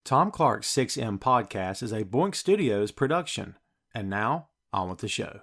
Tom Clark's 6M podcast is a Boink Studios production. And now, on with the show.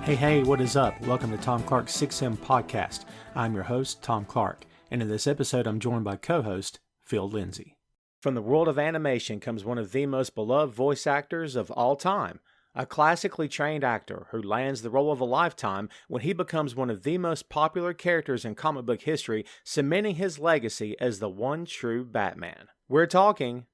Hey, what is up? Welcome to Tom Clark's 6M podcast. I'm your host, Tom Clark, and in this episode I'm joined by co-host Phil Lindsey. From the world of animation comes one of the most beloved voice actors of all time, a classically trained actor who lands the role of a lifetime when he becomes one of the most popular characters in comic book history, cementing his legacy as the one true Batman. We're talking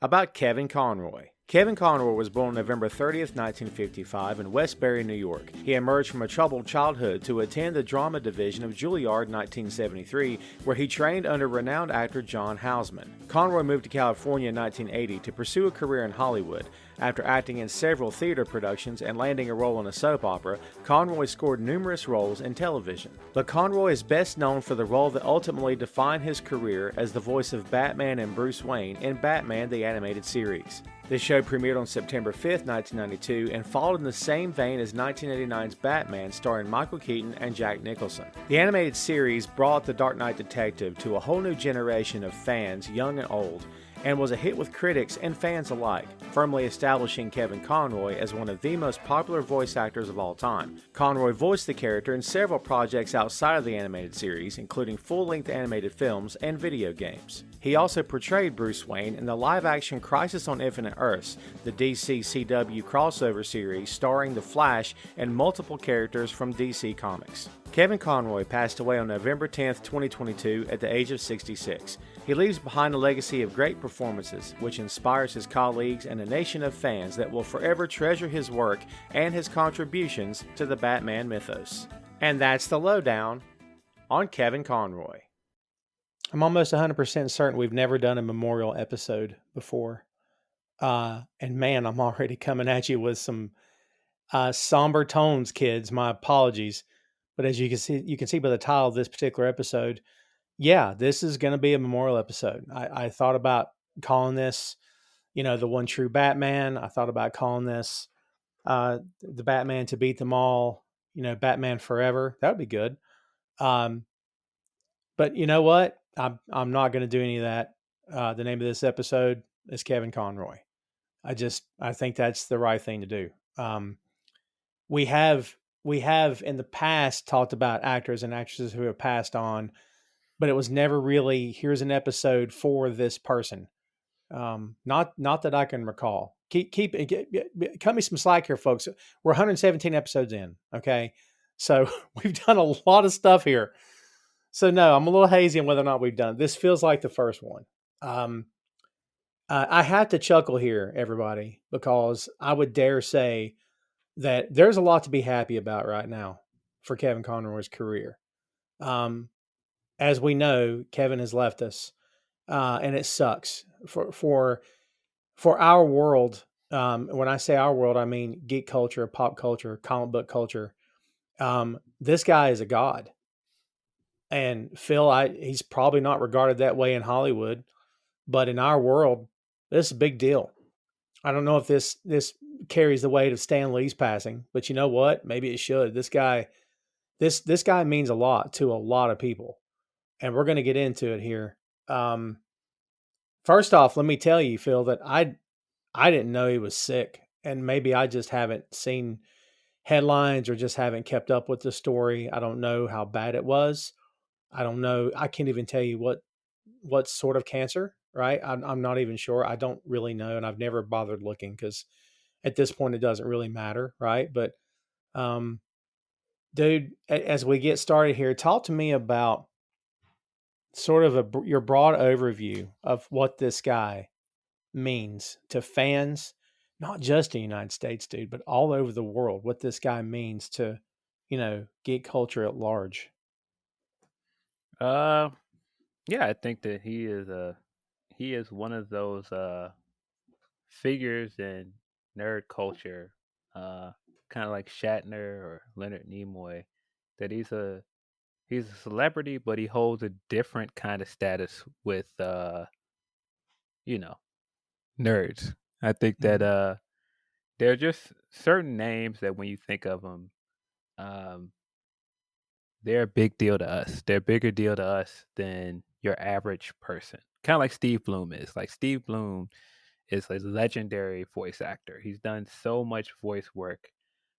about Kevin Conroy. Kevin Coroy was born November 30th, 1955 in Westbury, New York. He emerged from a troubled childhood to attend the drama division of Juilliard in 1973, where he trained under renowned actor John Houseman. Conroy moved to California in 1980 to pursue a career in Hollywood. After acting in several theater productions and landing a role in a soap opera, Conroy scored numerous roles in television. But Conroy is best known for the role that ultimately defined his career as the voice of Batman and Bruce Wayne in Batman the Animated Series. This show premiered on September 5th, 1992, and followed in the same vein as 1989's Batman starring Michael Keaton and Jack Nicholson. The animated series brought the Dark Knight detective to a whole new generation of fans, young and old, and was a hit with critics and fans alike, firmly establishing Kevin Conroy as one of the most popular voice actors of all time. Conroy voiced the character in several projects outside of the animated series, including full-length animated films and video games. He also portrayed Bruce Wayne in the live-action Crisis on Infinite Earths, the DC CW crossover series starring The Flash and multiple characters from DC Comics. Kevin Conroy passed away on November 10, 2022 at the age of 66. He leaves behind a legacy of great performances, which inspires his colleagues and a nation of fans that will forever treasure his work and his contributions to the Batman mythos. And that's the lowdown on Kevin Conroy. I'm almost 100% certain we've never done a memorial episode before. And man, I'm already coming at you with some somber tones, kids. My apologies. But as you can see by the title of this particular episode, yeah, this is going to be a memorial episode. I thought about calling this, the one true Batman. I thought about calling this the Batman to beat them all, Batman Forever. That would be good. But you know what? I'm not going to do any of that. The name of this episode is Kevin Conroy. I think that's the right thing to do. We have in the past talked about actors and actresses who have passed on, but it was never really, here's an episode for this person. Not that I can recall. Cut me some slack here, folks. We're 117 episodes in. Okay. So we've done a lot of stuff here. So no, I'm a little hazy on whether or not we've done it. This feels like the first one. I have to chuckle here, everybody, because I would dare say that there's a lot to be happy about right now for Kevin Conroy's career. As we know, Kevin has left us, and it sucks for our world. When I say our world, I mean geek culture, pop culture, comic book culture. This guy is a god. And Phil, he's probably not regarded that way in Hollywood, but in our world, this is a big deal. I don't know if this carries the weight of Stan Lee's passing, but you know what? Maybe it should. This guy means a lot to a lot of people, and we're going to get into it here. First off, let me tell you, Phil, that I didn't know he was sick, and maybe I just haven't seen headlines or just haven't kept up with the story. I don't know how bad it was. I don't know. I can't even tell you what sort of cancer, right? I'm not even sure. I don't really know. And I've never bothered looking because at this point it doesn't really matter. Right. But, dude, as we get started here, talk to me about sort of your broad overview of what this guy means to fans, not just in the United States, dude, but all over the world, what this guy means to, geek culture at large. Yeah, I think that he is one of those figures in nerd culture, kind of like Shatner or Leonard Nimoy. That he's a celebrity, but he holds a different kind of status with you know, nerds. I think that Mhm. there are just certain names that when you think of them, um, they're a big deal to us. They're a bigger deal to us than your average person. Kind of like Steve Bloom is. Like Steve Bloom is a legendary voice actor. He's done so much voice work,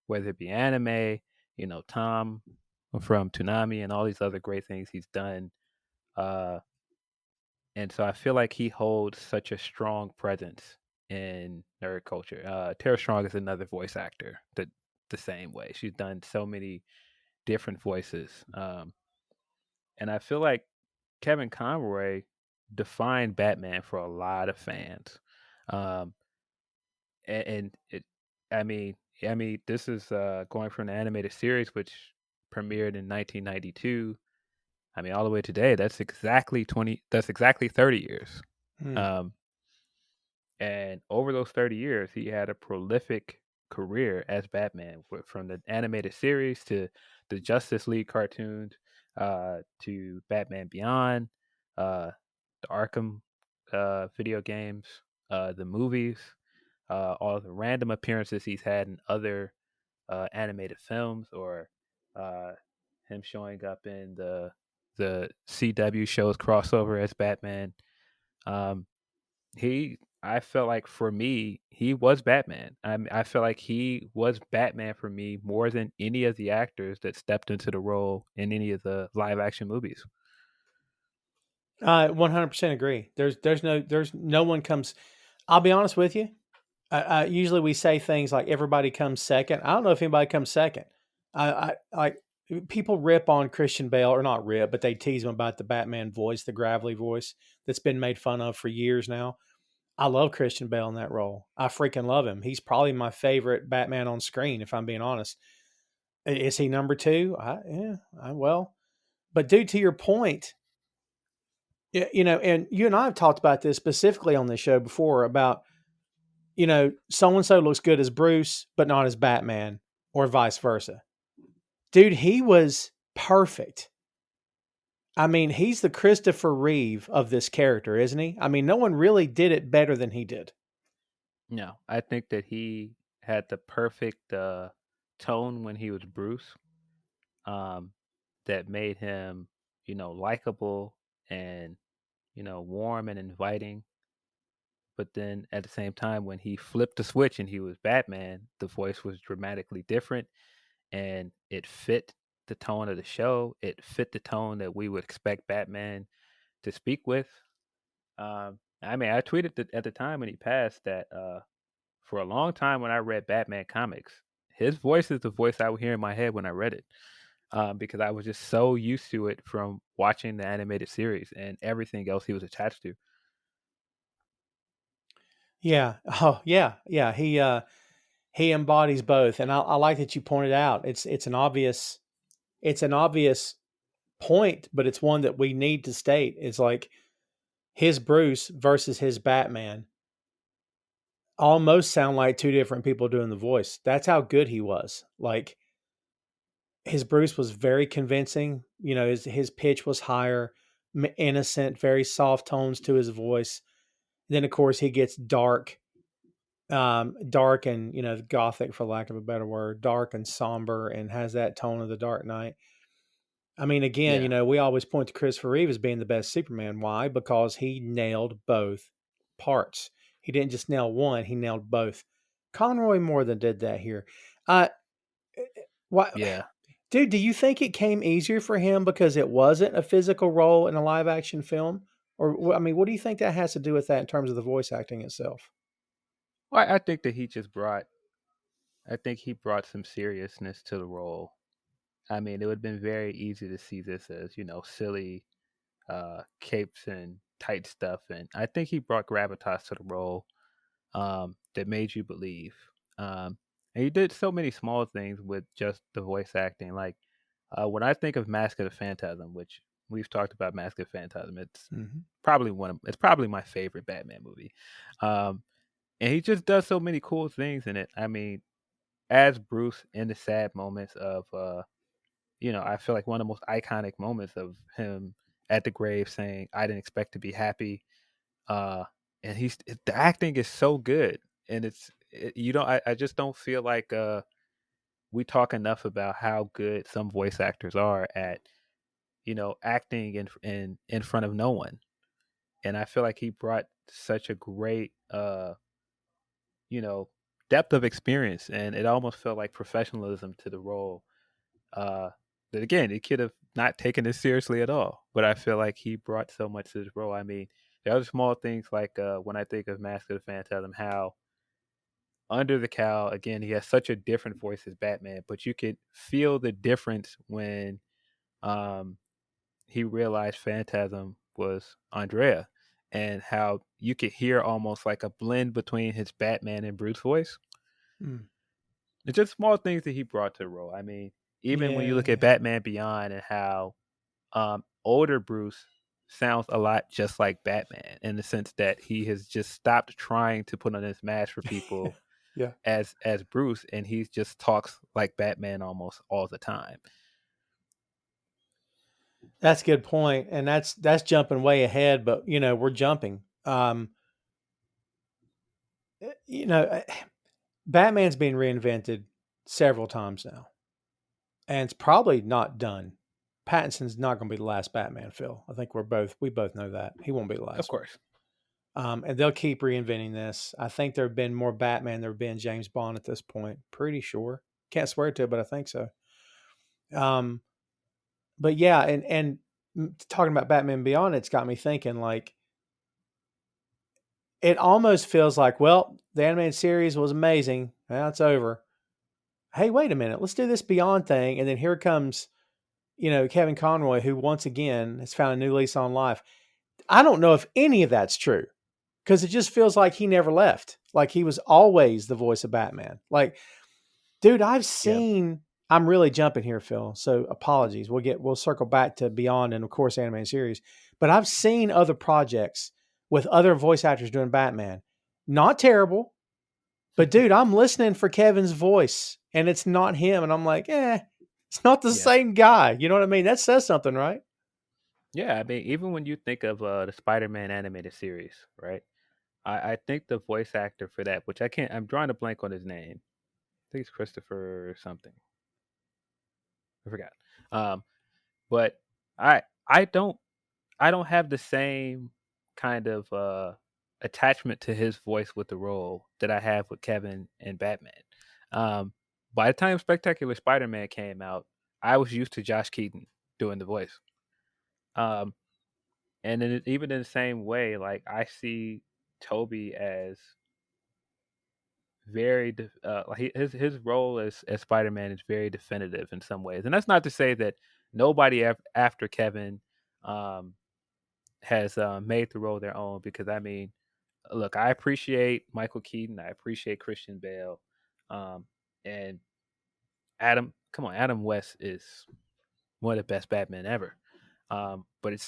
whether it be anime, Tom from Toonami and all these other great things he's done. Uh, and so I feel like he holds such a strong presence in nerd culture. Tara Strong is another voice actor that the same way. She's done so many different voices. And I feel like Kevin Conroy defined Batman for a lot of fans. Um, and it, I mean, this is going from the animated series, which premiered in 1992. I mean, all the way today. That's exactly 20. That's exactly 30 years. Mm. Um, and over those 30 years, he had a prolific career as Batman, from the animated series to the Justice League cartoons, to Batman Beyond, uh, the Arkham video games, the movies, all the random appearances he's had in other animated films, or uh, him showing up in the CW shows crossover as Batman. Um, I felt like for me, he was Batman. I feel like he was Batman for me more than any of the actors that stepped into the role in any of the live action movies. I 100% agree. There's no one comes. I'll be honest with you. Usually we say things like everybody comes second. I don't know if anybody comes second. I like people rip on Christian Bale, or not rip, but they tease him about the Batman voice, the gravelly voice that's been made fun of for years now. I love Christian Bale in that role. I freaking love him. He's probably my favorite Batman on screen, if I'm being honest. Is he number two? Yeah, well, but dude, to your point, and you and I have talked about this specifically on this show before about, so and so looks good as Bruce, but not as Batman, or vice versa. Dude, he was perfect. I mean, he's the Christopher Reeve of this character, isn't he? I mean, no one really did it better than he did. No, I think that he had the perfect tone when he was Bruce, um, that made him, likable and warm and inviting. But then at the same time, when he flipped the switch and he was Batman, the voice was dramatically different, and it fit the tone of the show. It fit the tone that we would expect Batman to speak with. I mean, I tweeted at the time when he passed that for a long time when I read Batman comics, his voice is the voice I would hear in my head when I read it, because I was just so used to it from watching the animated series and everything else he was attached to. Yeah. Oh, yeah. Yeah. He embodies both, and I like that you pointed out. It's an obvious point, but it's one that we need to state. It's like his Bruce versus his Batman almost sound like two different people doing the voice. That's how good he was. Like his Bruce was very convincing. His pitch was higher, innocent, very soft tones to his voice. Then of course he gets dark and gothic, for lack of a better word, dark and somber, and has that tone of the Dark Knight. I mean, again, Yeah, we always point to Christopher Reeve as being the best Superman. Why? Because he nailed both parts. He didn't just nail one; he nailed both. Conroy more than did that here. Uh, why, yeah. dude? Do you think it came easier for him because it wasn't a physical role in a live action film, or I mean, what do you think that has to do with that in terms of the voice acting itself? Well, I think that I think he brought some seriousness to the role. I mean, it would have been very easy to see this as, silly capes and tight stuff. And I think he brought gravitas to the role, that made you believe. And he did so many small things with just the voice acting. Like when I think of Mask of the Phantasm, which we've talked about Mask of the Phantasm, Hmm. it's probably my favorite Batman movie. Um, and he just does so many cool things in it. I mean, as Bruce in the sad moments of I feel like one of the most iconic moments of him at the grave saying, "I didn't expect to be happy." Uh, and the acting is so good, and I just don't feel like we talk enough about how good some voice actors are at acting in front of no one. And I feel like he brought such a great you know depth of experience, and it almost felt like professionalism to the role. Uh, that again, he could have not taken it seriously at all, but I feel like he brought so much to this role. I mean, there are small things like when I think of Mask of the Phantasm, how under the cowl again he has such a different voice as Batman, but you could feel the difference when um he realized Phantasm was Andrea, and how you could hear almost like a blend between his Batman and Bruce voice. Mm. It's just small things that he brought to the role. I mean, even when you Yeah, look at yeah. Batman Beyond and how older Bruce sounds a lot just like Batman in the sense that he has just stopped trying to put on this mask for people Yeah. as Bruce, and he just talks like Batman almost all the time. That's a good point, and that's jumping way ahead, but we're jumping. You know, Batman's been reinvented several times now, and it's probably not done. Pattinson's not going to be the last Batman, Phil. I think we both know that he won't be the Of last one. course. And they'll keep reinventing this. I think there have been more Batman than there have been James Bond at this point. Pretty sure. Can't swear to it, but I think so. Um, but yeah, and talking about Batman Beyond, it's got me thinking like it almost feels like, well, the animated series was amazing. Now it's over. Hey, wait a minute. Let's do this Beyond thing. And then here comes, Kevin Conroy, who once again has found a new lease on life. I don't know if any of that's true because it just feels like he never left. Like he was always the voice of Batman. Like, dude, Yeah. I'm really jumping here, Phil. So apologies. We'll circle back to Beyond and of course animated series. But I've seen other projects with other voice actors doing Batman. Not terrible, but dude, I'm listening for Kevin's voice and it's not him. And I'm like, it's not the Yeah. same guy. You know what I mean? That says something, right? Yeah, I mean, even when you think of the Spider-Man animated series, right? I think the voice actor for that, which I'm drawing a blank on his name. I think it's Christopher something. I forgot. Um, but I I don't I don't have the same kind of attachment to his voice with the role that I have with Kevin and Batman. Um, by the time Spectacular Spider-Man came out, I was used to Josh Keaton doing the voice. Um, and then even in the same way, like I see Toby as like his role as Spider-Man is very definitive in some ways. And that's not to say that nobody after Kevin um, has made the role their own, because I mean, look, I appreciate Michael Keaton, I appreciate Christian Bale, um, and Adam West is one of the best Batman ever. But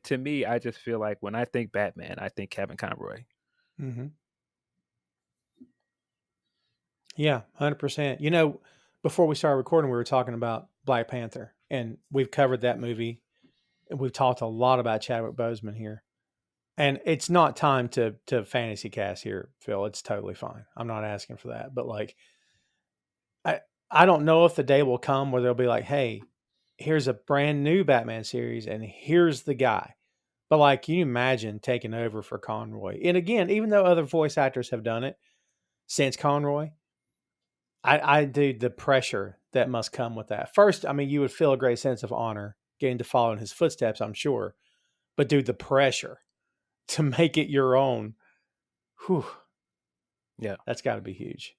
to me, I just feel like when I think Batman, I think Kevin Conroy. Mm-hmm. Yeah, 100%. Before we started recording, we were talking about Black Panther, and we've covered that movie. And we've talked a lot about Chadwick Boseman here. And it's not time to fantasy cast here, Phil. It's totally fine. I'm not asking for that. But like I I don't know if the day will come where they'll be like, hey, here's a brand new Batman series and here's the guy. But like, can you imagine taking over for Conroy? And again, even though other voice actors have done it since Conroy, I do the pressure that must come with that. First, I mean, you would feel a great sense of honor getting to follow in his footsteps, I'm sure. But dude, the pressure to make it your own, whew, Yeah, that's got to be huge.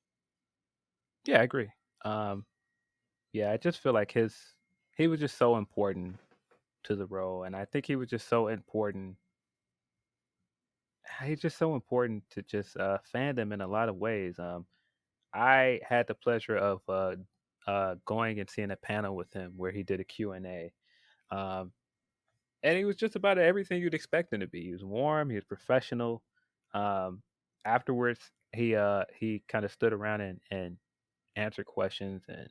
yeah, I agree. Um, yeah, I just feel like he was just so important to the role, and I think he was just so important. He's just so important to just fandom in a lot of ways. I had the pleasure of going and seeing a panel with him where he did a Q&A. Um, and he was just about everything you'd expect him to be. He was warm, he was professional. Um, Afterwards, he kind of stood around and answered questions, and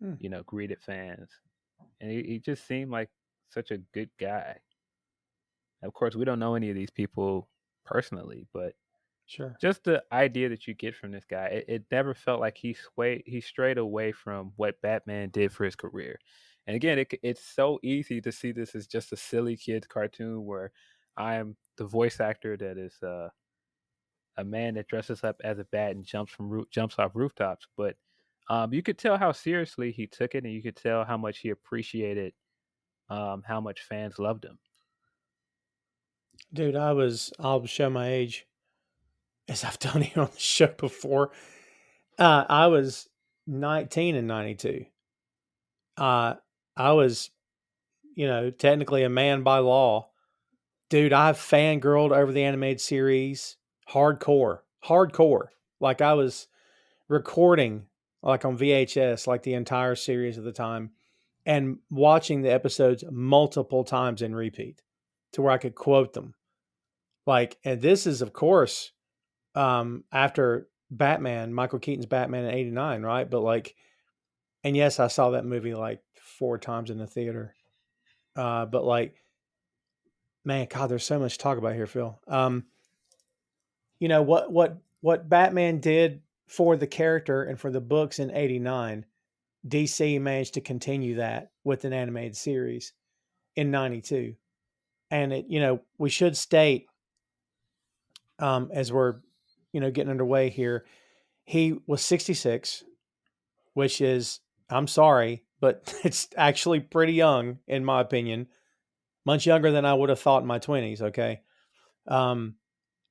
Hmm. greeted fans, and he just seemed like such a good guy. Of course, we don't know any of these people personally, but Sure. just the idea that you get from this guy, it never felt like he strayed away from what Batman did for his career. And again, it's so easy to see this as just a silly kids cartoon where I'm the voice actor that is a man that dresses up as a bat and jumps off rooftops. But you could tell how seriously he took it, and you could tell how much he appreciated how much fans loved him. Dude, I'll show my age as I've done here on the show before. I was 19 in 92. I was, technically a man by law. Dude, I've fangirled over the animated series hardcore. Like I was recording like on VHS, like the entire series at the time and watching the episodes multiple times in repeat to where I could quote them. Like, and this is of course, after Batman, Michael Keaton's Batman in 89, right? But like, and yes, I saw that movie like 4 times in the theater. But like, man, God, there's so much to talk about here, Phil. What Batman did for the character and for the books in 89, DC managed to continue that with an animated series in 92. And we should state, as we're, getting underway here, he was 66, which is, I'm sorry, but it's actually pretty young in my opinion, much younger than I would have thought in my 20s. Okay. Um,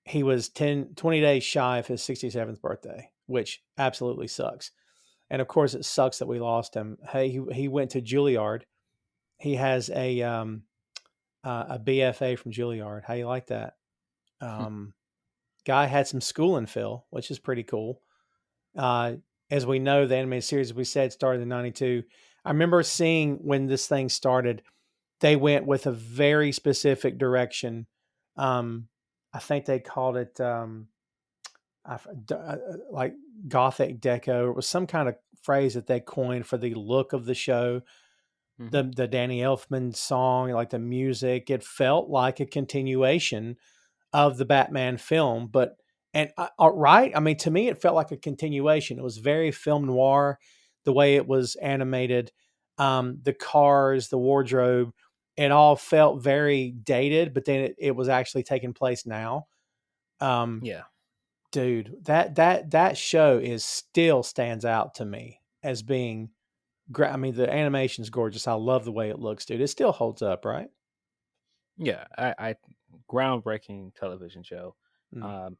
he was 20 days shy of his 67th birthday, which absolutely sucks. And of course, it sucks that we lost him. Hey, he went to Juilliard. He has a BFA from Juilliard. How you like that? Um, Guy had some schooling, Phil, which is pretty cool. Uh, as we know, the animated series, as we said, started in 92. I remember seeing when this thing started, they went with a very specific direction. I think they called it like Gothic Deco. It was some kind of phrase that they coined for the look of the show. Mm-hmm. The Danny Elfman song, like the music, it felt like a continuation of the Batman film, but right, I mean, to me, it felt like a continuation. It was very film noir, the way it was animated, the cars, the wardrobe, it all felt very dated. But then it was actually taking place now. Um, Yeah. Dude, that show is still stands out to me as being great. I mean, the animation's gorgeous. I love the way it looks, dude. It still holds up, right? Yeah, I groundbreaking television show. Mm. Um,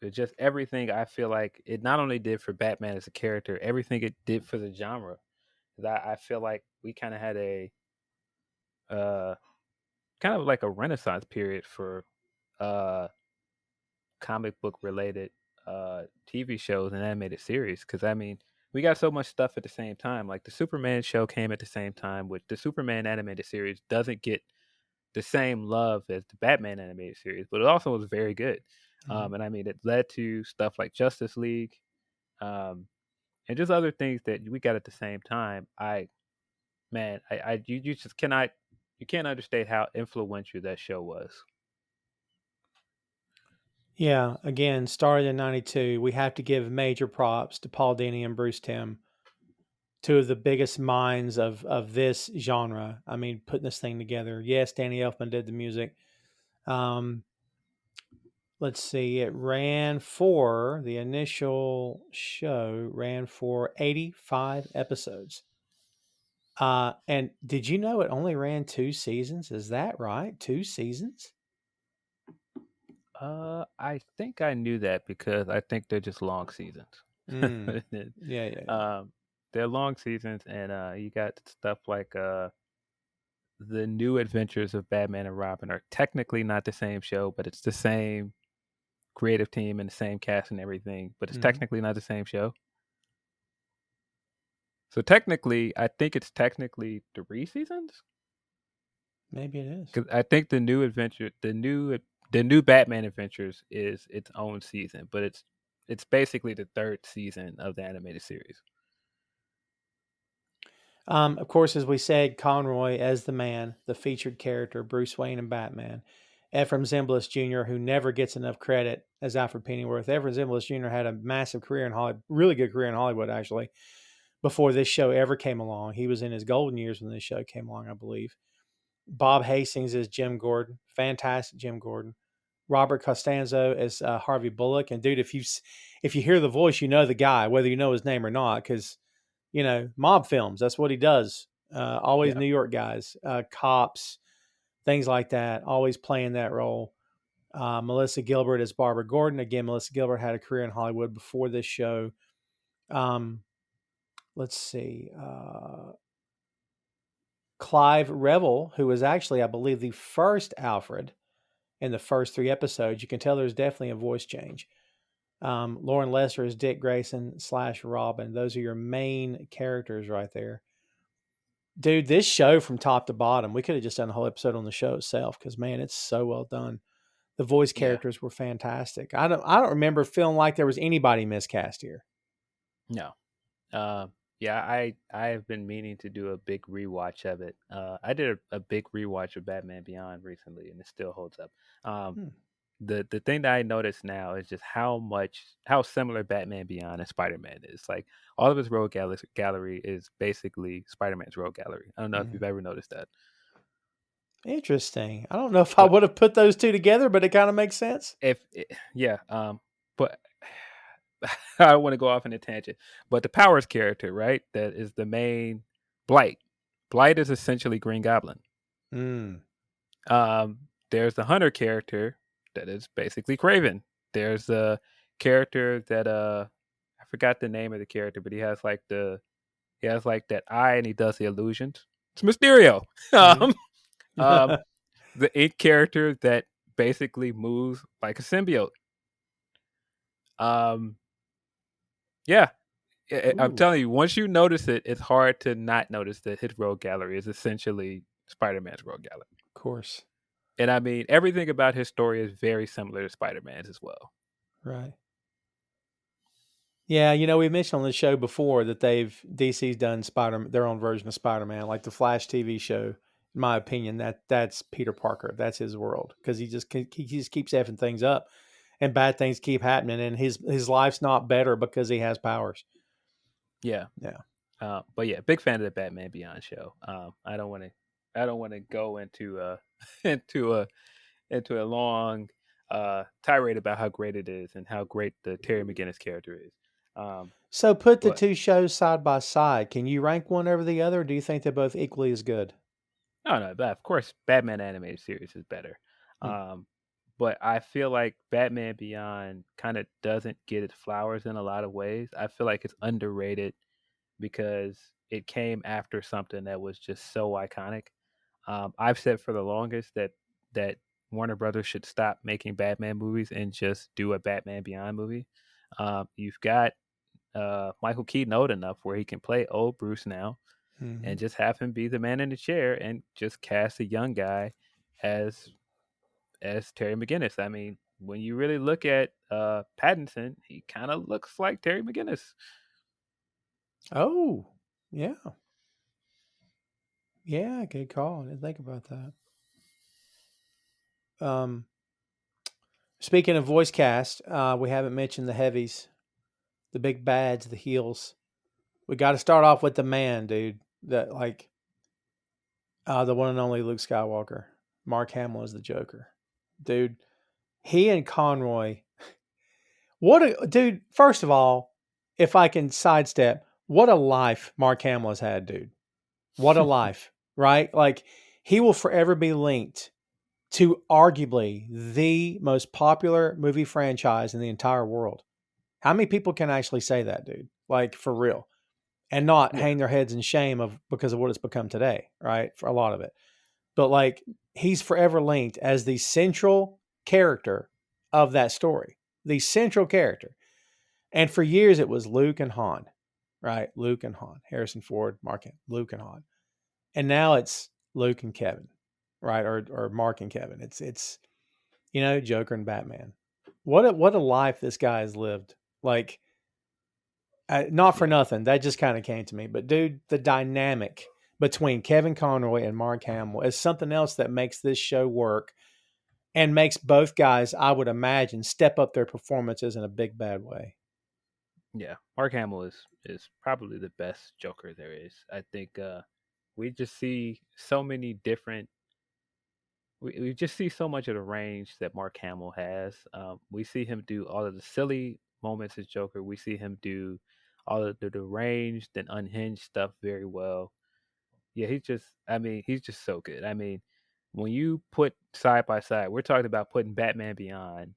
it's just everything I feel like it not only did for Batman as a character, everything it did for the genre. 'Cause I feel like we kind of had a uh kind of like a renaissance period for uh comic book related TV shows and animated series. Because I mean, we got so much stuff at the same time. Like the Superman show came at the same time, which the Superman animated series doesn't get the same love as the Batman animated series, but it also was very good. Mhm. And I mean, it led to stuff like Justice League, um, and just other things that we got at the same time. You just cannot, you can't understate how influential that show was. Yeah, again, started in 92. We have to give major props to Paul Dini and Bruce Timm, two of the biggest minds of this genre. I mean, putting this thing together. Yes, Danny Elfman did the music. Um, let's see, it ran for the initial show, ran for 85 episodes. And did you know it only ran 2 seasons? Is that right? 2 seasons? I think I knew that because I think they're just long seasons. Mm. Yeah, yeah, yeah. um, they're long seasons, and you got stuff like the New Adventures of Batman and Robin are technically not the same show, but it's the same creative team and the same cast and everything, but it's Hmm. technically not the same show. So technically, I think it's technically 3 seasons Maybe it is. because I think the new Batman Adventures is its own season, but it's basically the third season of the animated series. Of course, as we said, Conroy as the man, the featured character, Bruce Wayne and Batman. Ephraim Zimbalist Jr., who never gets enough credit as Alfred Pennyworth. Ephraim Zimbalist Jr. had a massive career in Hollywood, really good career in Hollywood, actually, before this show ever came along. He was in his golden years when this show came along, I believe. Bob Hastings as Jim Gordon, fantastic Jim Gordon. Robert Costanzo as Harvey Bullock. And dude, if you hear the voice, you know the guy, whether you know his name or not, because mob films. That's what he does. Always Yeah. New York guys, cops, things like that. Always playing that role. Melissa Gilbert as Barbara Gordon. Again, Melissa Gilbert had a career in Hollywood before this show. Let's see. Clive Revel, who was actually, I believe, the first Alfred in the first 3 episodes. You can tell there's definitely a voice change. Lauren Lesser is Dick Grayson / Robin. Those are your main characters right there. Dude, this show from top to bottom, we could have just done a whole episode on the show itself because, man, it's so well done. The voice Yeah. characters were fantastic. I don't remember feeling like there was anybody miscast here. No. Yeah, I have been meaning to do a big rewatch of it. I did a big rewatch of Batman Beyond recently, and it still holds up. Um, Hmm. the thing that I notice now is just how similar Batman Beyond and Spider Man is. Like all of his rogue gallery is basically Spider Man's rogue gallery. I don't know if Hmm. you've ever noticed that, Interesting. I don't know if I but would have put those two together, but it kind of makes sense. yeah, but I don't want to go off on a tangent. But the Powers character, right? That is the main Blight. Blight is essentially Green Goblin. Mm. Um, there's the Hunter character that is basically Craven. There's a character that I forgot the name of the character, but he has like that eye and he does the illusions. It's Mysterio. Hmm. Um, the Ink character that basically moves like a symbiote. Um, yeah, I'm Ooh, telling you, once you notice it, it's hard to not notice that his rogue gallery is essentially Spider-Man's rogue gallery. of course. And I mean, everything about his story is very similar to Spider-Man's as well. Right. Yeah, we mentioned on the show before that DC's done their own version of Spider-Man, like the Flash TV show. In my opinion, that's Peter Parker. That's his world because he just keeps effing things up, and bad things keep happening, and his life's not better because he has powers. Yeah. Yeah. But yeah, big fan of the Batman Beyond show. I don't want to go into into a into a long tirade about how great it is and how great the Terry McGinnis character is. Um, So put the but two shows side by side. Can you rank one over the other, or do you think they're both equally as good? no, no, but of course, Batman animated series is better. Hmm. Um, but I feel like Batman Beyond kind of doesn't get its flowers in a lot of ways. I feel like it's underrated because it came after something that was just so iconic. I've said for the longest that Warner Brothers should stop making Batman movies and just do a Batman Beyond movie. You've got Michael Keaton old enough where he can play old Bruce now, Hmm. and just have him be the man in the chair and just cast a young guy as Terry McGinnis. I mean, when you really look at Pattinson, he kind of looks like Terry McGinnis. Oh, yeah. Yeah, good call. I didn't think about that. Um, Speaking of voice cast, we haven't mentioned the heavies, the big bads, the heels. We got to start off with the man, dude. That the one and only Luke Skywalker. Mark Hamill is the Joker, dude. He and Conroy. What a dude! First of all, if I can sidestep, what a life Mark Hamill has had, dude. What a life, right? Like he will forever be linked to arguably the most popular movie franchise in the entire world. How many people can actually say that, dude? Like for real, and not Yeah, hang their heads in shame of because of what it's become today, right? For a lot of it, but like he's forever linked as the central character of that story, the central character. And for years it was Luke and Han, right? Luke and Han, Harrison Ford, Luke and Han, and now it's Luke and Kevin, right? Or Mark and Kevin. It's Joker and Batman. What a life this guy has lived. Like Not for Yeah. nothing. That just kind of came to me. But dude, the dynamic between Kevin Conroy and Mark Hamill is something else that makes this show work and makes both guys, I would imagine, step up their performances in a big bad way. Yeah. Mark Hamill is probably the best Joker there is. I think we just see so many different we just see so much of the range that Mark Hamill has. We see him do all of the silly moments as Joker. We see him do all of the deranged and unhinged stuff very well. Yeah, he's just so good. I mean, when you put side by side, we're talking about putting Batman Beyond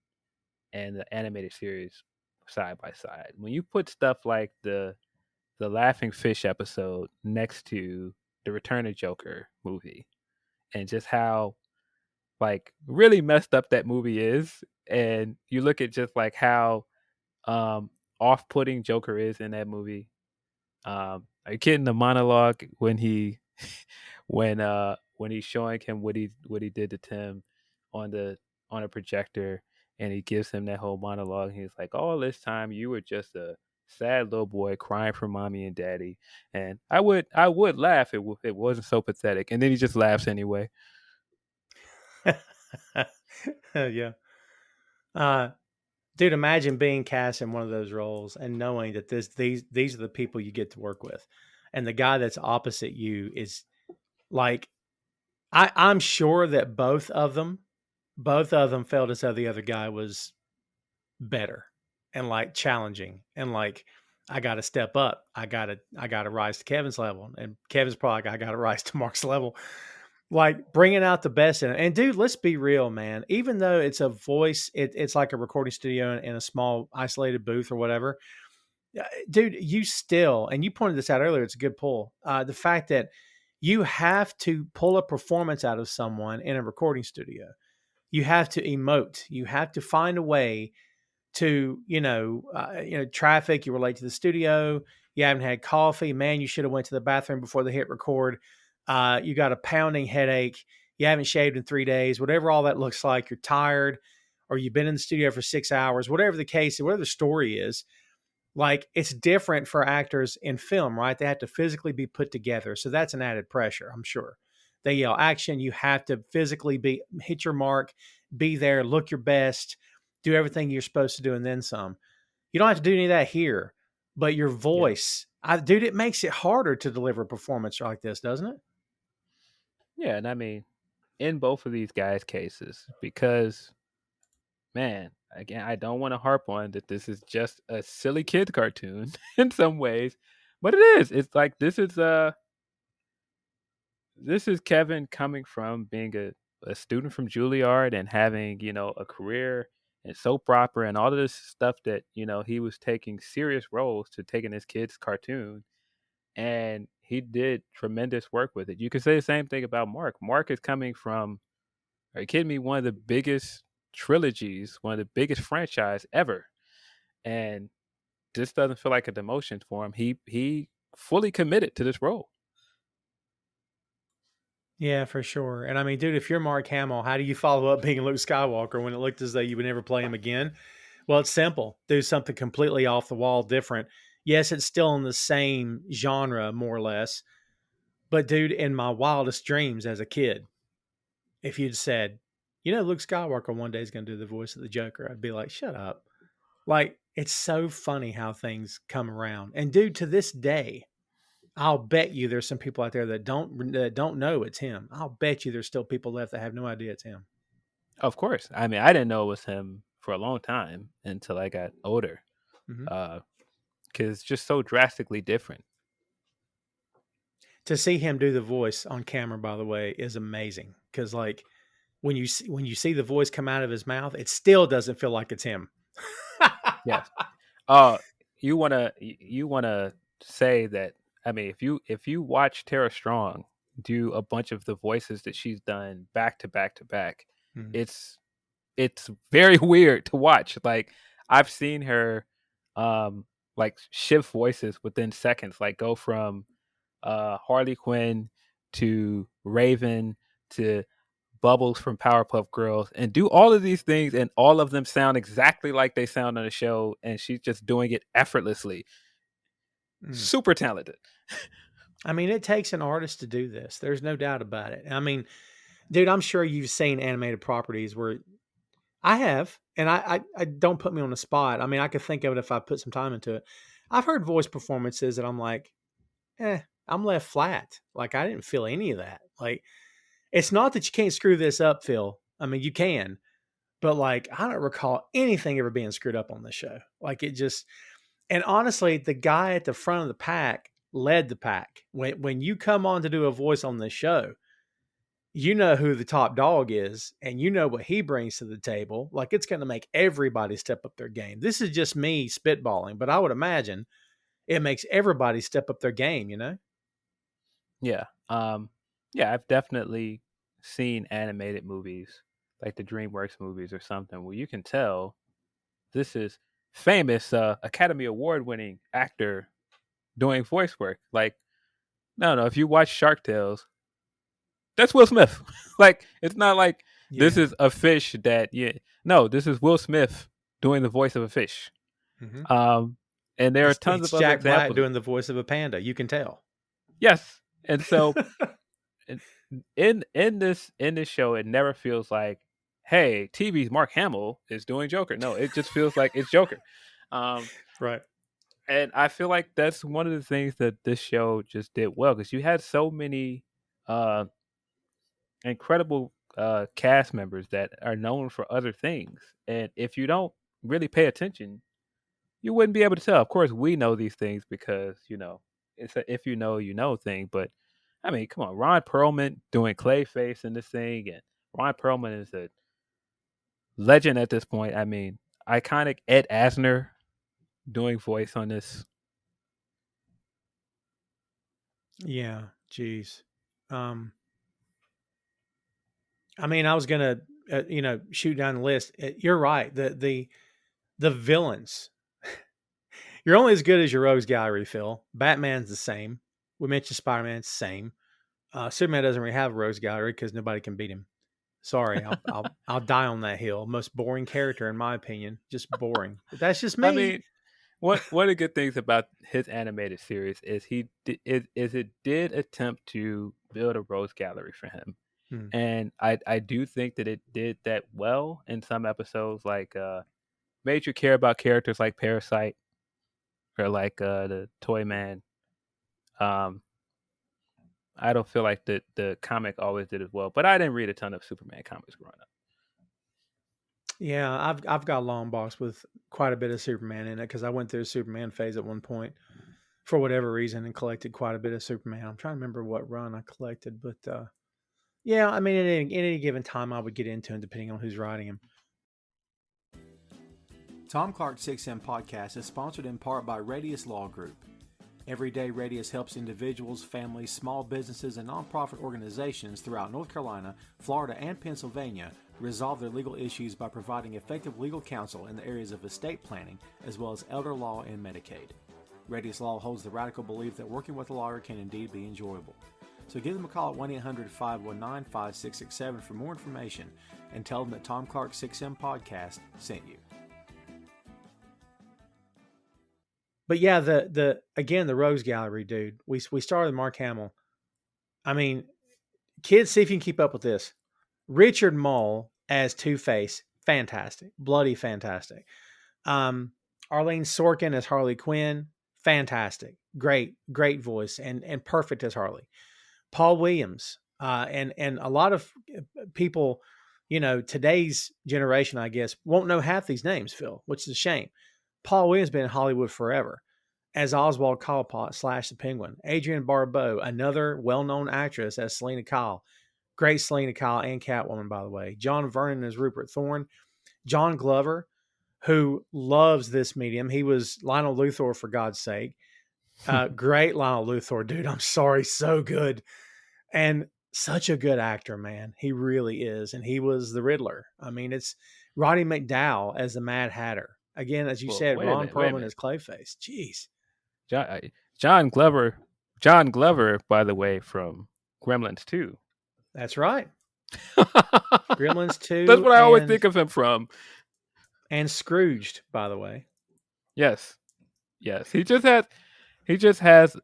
and the animated series side by side. When you put stuff like the Laughing Fish episode next to the Return of Joker movie, and just how like really messed up that movie is, and you look at just like how um off-putting Joker is in that movie. Are you kidding? The monologue when he when he's showing him what he did to Tim on the on a projector, and he gives him that whole monologue. He's like, "All this time you were just a sad little boy crying for mommy and daddy," and I would laugh if it wasn't so pathetic. And then he just laughs anyway. Yeah. Uh, Dude, imagine being cast in one of those roles and knowing that these are the people you get to work with. And the guy that's opposite you is like I'm sure that both of them felt as though the other guy was better and like challenging and like I got to step up. I got to rise to Kevin's level, and Kevin's probably like, I got to rise to Mark's level. Like bringing out the best in it. And dude, let's be real, man. Even though it's a voice, it's like a recording studio in a small isolated booth or whatever. Dude, you still, and you pointed this out earlier, it's a good pull. The fact that you have to pull a performance out of someone in a recording studio. You have to emote. You have to find a way to traffic. You relate to the studio. You haven't had coffee, man. You should have went to the bathroom before they hit record. You got a pounding headache. You haven't shaved in 3 days. Whatever all that looks like, you're tired, or you've been in the studio for 6 hours. Whatever the case, whatever the story is, like it's different for actors in film, right? They have to physically be put together, so that's an added pressure, I'm sure. They yell action. You have to physically be hit your mark, be there, look your best, do everything you're supposed to do, and then some. You don't have to do any of that here, but your Yeah. voice, dude, it makes it harder to deliver a performance like this, doesn't it? Yeah, and I mean, in both of these guys' cases, because man, again, I don't want to harp on that this is just a silly kid cartoon in some ways, but it is. It's like this is Kevin coming from being a student from Juilliard and having, you know, a career in soap opera and all of this stuff that, you know, he was taking serious roles to taking his kid's cartoon, and he did tremendous work with it. You could say the same thing about Mark. Mark is coming from, are you kidding me? One of the biggest trilogies, one of the biggest franchise ever. And this doesn't feel like a demotion for him. He fully committed to this role. Yeah, for sure. And I mean, dude, if you're Mark Hamill, how do you follow up being Luke Skywalker when it looked as though you would never play him again? Well, it's simple. Do something completely off the wall, different. Yes, it's still in the same genre, more or less. But dude, in my wildest dreams as a kid, if you'd said, Luke Skywalker one day is going to do the voice of the Joker, I'd be like, shut up. Like, it's so funny how things come around. And dude, to this day, I'll bet you there's some people out there that don't know it's him. I'll bet you there's still people left that have no idea it's him. Of course. I mean, I didn't know it was him for a long time until I got older. Mhm. Because it's just so drastically different. To see him do the voice on camera, by the way, is amazing. Because like when you see the voice come out of his mouth, it still doesn't feel like it's him. Yes. You wanna say that, I mean, if you watch Tara Strong do a bunch of the voices that she's done back to back to back, Mhm. it's it's very weird to watch. Like I've seen her like shift voices within seconds, like go from Harley Quinn to Raven to Bubbles from Powerpuff Girls, and do all of these things, and all of them sound exactly like they sound on the show, and she's just doing it effortlessly. Super talented. I mean, it takes an artist to do this. There's no doubt about it. I mean, dude, I'm sure you've seen animated properties where I have, and I don't put me on the spot. I mean, I could think of it if I put some time into it. I've heard voice performances that I'm like, I'm left flat. Like I didn't feel any of that. Like it's not that you can't screw this up, Phil. I mean, you can, but like I don't recall anything ever being screwed up on this show. Like it just, and honestly, the guy at the front of the pack led the pack. When you come on to do a voice on this show, you know who the top dog is and you know what he brings to the table. Like it's going to make everybody step up their game. This is just me spitballing, but I would imagine it makes everybody step up their game, you know? Yeah. Yeah, I've definitely seen animated movies like the DreamWorks movies or something where you can tell this is famous Academy Award winning actor doing voice work. Like, no, if you watch Shark Tales, that's Will Smith. Like, it's not like this is a fish that no, this is Will Smith doing the voice of a fish. Mm-hmm. And there are tons of other Jack examples. Black doing the voice of a panda. You can tell. Yes, and so in this show, it never feels like, hey, TV's Mark Hamill is doing Joker. No, it just feels like it's Joker. Right. And I feel like that's one of the things that this show just did well because you had so many incredible cast members that are known for other things, and if you don't really pay attention, you wouldn't be able to tell. Of course, we know these things because it's a if you know thing. But I mean, come on, Ron Perlman doing Clayface in this thing, and Ron Perlman is a legend at this point. I mean, iconic Ed Asner doing voice on this. Yeah, geez. I mean, I was gonna, shoot down the list. You're right. The villains. You're only as good as your rogues gallery, Phil. Batman's the same. We mentioned Spider-Man's the same. Superman doesn't really have a rogues gallery because nobody can beat him. Sorry, I'll die on that hill. Most boring character in my opinion. Just boring. But that's just me. I mean, one of the good things about his animated series is it did attempt to build a rogues gallery for him. And I do think that it did that well in some episodes, like made you care about characters like Parasite or like the Toy Man. I don't feel like the comic always did as well, but I didn't read a ton of Superman comics growing up. Yeah, I've got a long box with quite a bit of Superman in it because I went through a Superman phase at one point for whatever reason and collected quite a bit of Superman. I'm trying to remember what run I collected, but yeah, I mean, at any given time, I would get into him depending on who's writing him. Tom Clark's 6M podcast is sponsored in part by Radius Law Group. Every day, Radius helps individuals, families, small businesses, and nonprofit organizations throughout North Carolina, Florida, and Pennsylvania resolve their legal issues by providing effective legal counsel in the areas of estate planning, as well as elder law and Medicaid. Radius Law holds the radical belief that working with a lawyer can indeed be enjoyable. So give them a call at 1-800-519-5667 for more information and tell them that Tom Clark's 6M podcast sent you. But yeah, the Rogues Gallery, dude. We started with Mark Hamill. I mean, kids, see if you can keep up with this. Richard Mull as Two-Face, fantastic. Bloody fantastic. Arlene Sorkin as Harley Quinn, fantastic. Great voice and perfect as Harley. Paul Williams, and a lot of people, today's generation, I guess, won't know half these names, Phil, which is a shame. Paul Williams been in Hollywood forever as Oswald Cobblepot / the Penguin. Adrienne Barbeau, another well-known actress as Selena Kyle. Great Selena Kyle and Catwoman, by the way. John Vernon as Rupert Thorne. John Glover, who loves this medium. He was Lionel Luthor, for God's sake. Great Lionel Luthor, dude. I'm sorry. So good. And such a good actor, man. He really is. And he was the Riddler. I mean, it's Roddy McDowall as the Mad Hatter. Again, as you said, Ron Perlman as Clayface. Jeez. John Glover, by the way, from Gremlins 2. That's right. Gremlins 2. That's what I always think of him from. And Scrooged, by the way. Yes. He He just has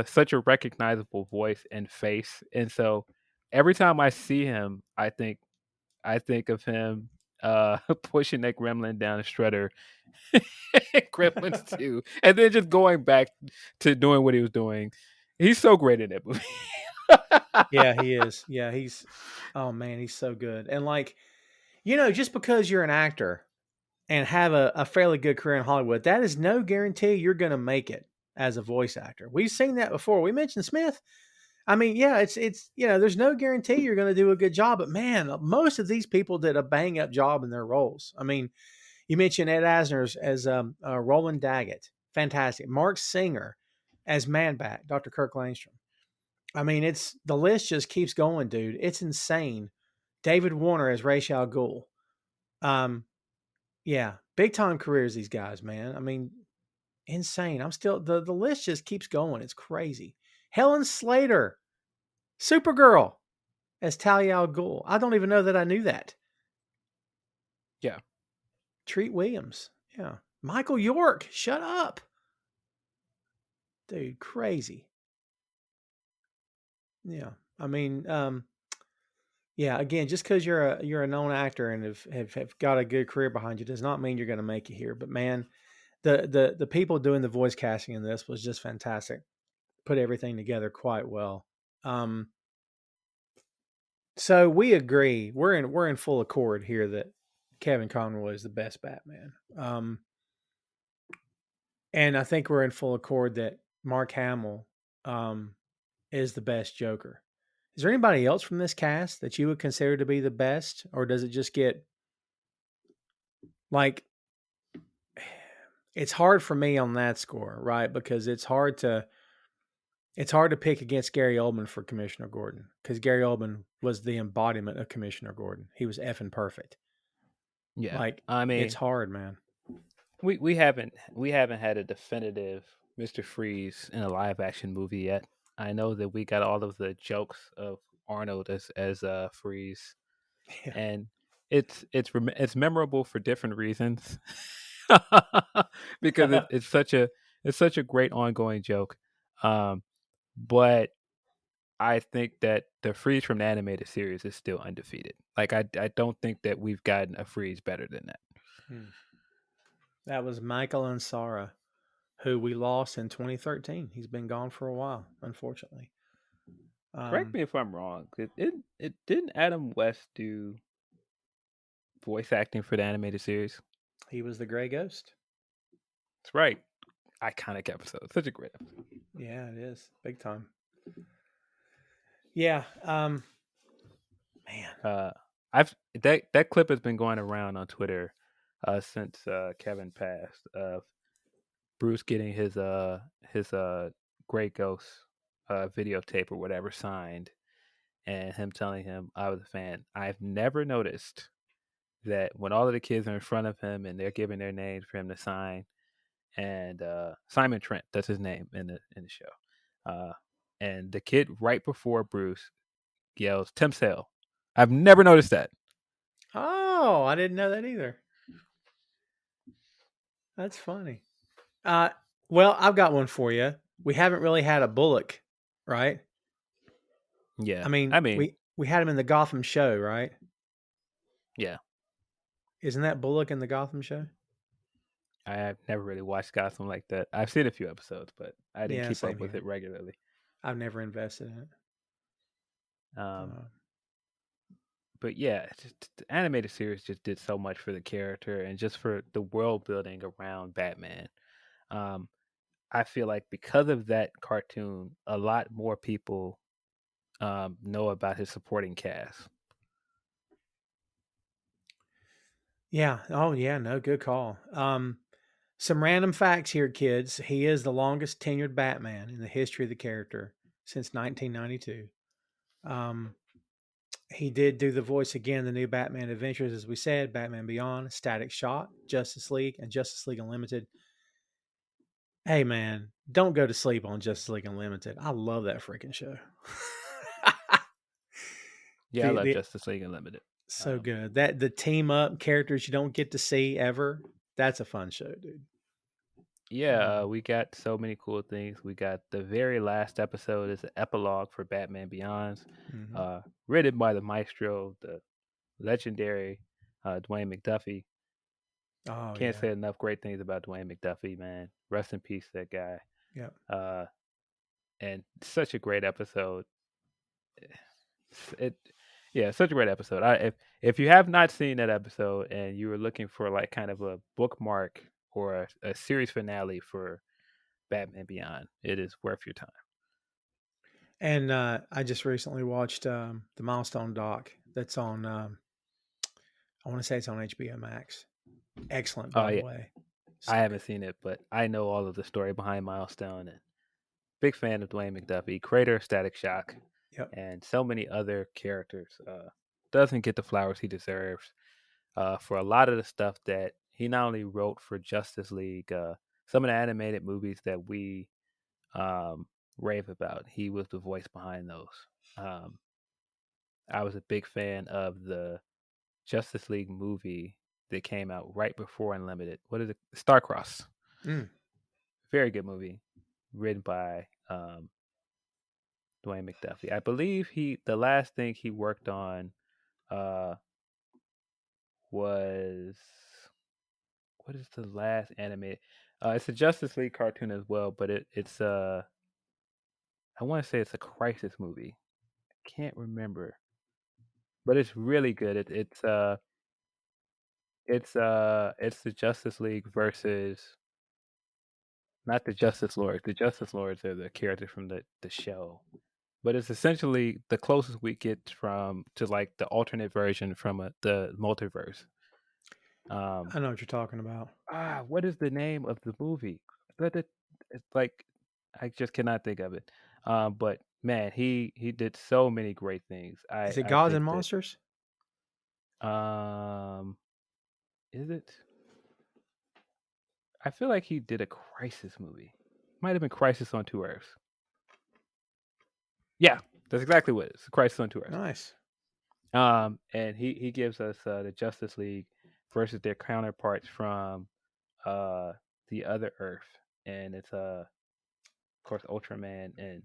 such a recognizable voice and face, and so every time I see him, I think of him pushing that gremlin down a shredder, Gremlins 2, and then just going back to doing what he was doing. He's so great in that movie. Yeah, he is. Yeah, oh man, he's so good. And like, just because you're an actor and have a fairly good career in Hollywood, that is no guarantee you're going to make it as a voice actor. We've seen that before. We mentioned Smith. I mean, yeah, it's there's no guarantee you're going to do a good job, but man, most of these people did a bang up job in their roles. I mean, you mentioned Ed Asner as Roland Daggett, fantastic. Mark Singer as Man-Bat, Dr. Kirk Langstrom. I mean, the list just keeps going, dude. It's insane. David Warner as Ra's al Ghul. Yeah, big time careers, these guys, man. I mean, insane. I'm still the list just keeps going. It's crazy. Helen Slater, Supergirl as Talia al Ghul. I don't even know that I knew that. Yeah. Treat Williams. Yeah. Michael York, shut up. Dude, crazy. Yeah. I mean, yeah, again, just because you're a known actor and have got a good career behind you does not mean you're going to make it here. But man, the people doing the voice casting in this was just fantastic. Put everything together quite well. So we agree. We're in full accord here that Kevin Conroy is the best Batman. And I think we're in full accord that Mark Hamill is the best Joker. Is there anybody else from this cast that you would consider to be the best, or does it just get like? It's hard for me on that score, right? Because it's hard to pick against Gary Oldman for Commissioner Gordon, because Gary Oldman was the embodiment of Commissioner Gordon. He was effing perfect. Yeah. Like, I mean, it's hard, man. we haven't had a definitive Mr. Freeze in a live action movie yet. I know that we got all of the jokes of Arnold as Freeze, Yeah. and it's memorable for different reasons. Because it's such a great ongoing joke. But I think that the Freeze from the animated series is still undefeated. Like I don't think that we've gotten a Freeze better than that. That was Michael Ansara, who we lost in 2013. He's been gone for a while, unfortunately. Correct me if I'm wrong. It didn't Adam West do voice acting for the animated series? He was the Gray Ghost. That's right. Iconic episode. Such a great episode. Yeah, it is. Big time. Yeah. Man. That clip has been going around on Twitter since Kevin passed, of Bruce getting his Great Ghost videotape or whatever signed, and him telling him, "I was a fan." I've never noticed that when all of the kids are in front of him and they're giving their names for him to sign, and Simon Trent, that's his name in the show, and the kid right before Bruce yells Tim Sale. I've never noticed that. Oh, I didn't know that either. That's funny. Well, I've got one for you. We haven't really had a Bullock, right? Yeah, I mean, we had him in the Gotham show, right? Yeah. Isn't that Bullock in the Gotham show? I have never really watched Gotham like that. I've seen a few episodes, but I didn't keep up with it regularly. I've never invested in it. But yeah, the animated series just did so much for the character and just for the world building around Batman. I feel like because of that cartoon, a lot more people know about his supporting cast. Yeah. Oh, yeah. No, good call. Some random facts here, kids. He is the longest tenured Batman in the history of the character since 1992. He did do the voice again, the new Batman Adventures, as we said, Batman Beyond, Static Shock, Justice League, and Justice League Unlimited. Hey, man, don't go to sleep on Justice League Unlimited. I love that freaking show. Yeah, I love Justice League Unlimited. So good. The team up characters you don't get to see ever. That's a fun show, dude. Yeah, we got so many cool things. We got the very last episode is an epilogue for Batman Beyond, Mm-hmm. uh, written by the maestro, the legendary Dwayne McDuffie. Oh Can't yeah, say enough great things about Dwayne McDuffie, man. Rest in peace, that guy. yeah. Uh, and such a great episode. It, yeah, such a great episode. If you have not seen that episode and you were looking for like kind of a bookmark or a series finale for Batman Beyond, it is worth your time. And I just recently watched the Milestone doc that's on. I want to say it's on HBO Max. Excellent, Oh by the yeah, way. I So haven't good. seen it, but I know all of the story behind Milestone. And big fan of Dwayne McDuffie, creator of Static Shock, Yep. and so many other characters. Doesn't get the flowers he deserves for a lot of the stuff that he not only wrote for Justice League, some of the animated movies that we um, rave about. He was the voice behind those. Um, I was a big fan of the Justice League movie that came out right before Unlimited. What is it? Starcross. Mm. Very good movie, written by Dwayne McDuffie. I believe the last thing he worked on uh, was what is the last animated? It's a Justice League cartoon as well, but it's I want to say it's a crisis movie. Can't remember, but it's really good. It's the Justice League versus not the Justice Lords. The Justice Lords are the characters from the show, but it's essentially the closest we get from to like the alternate version from the multiverse. Um, I know what you're talking about. what is the name of the movie? But it's like I just cannot think of it. But man, he did so many great things. Is it I Gods think and that Monsters? um is it? I feel like he did a Crisis movie. Might have been Crisis on Two Earths. Yeah, that's exactly what it is. Crisis on Two Earths. Nice. And he gives us the Justice League versus their counterparts from uh the other Earth, and it's of course Ultraman, and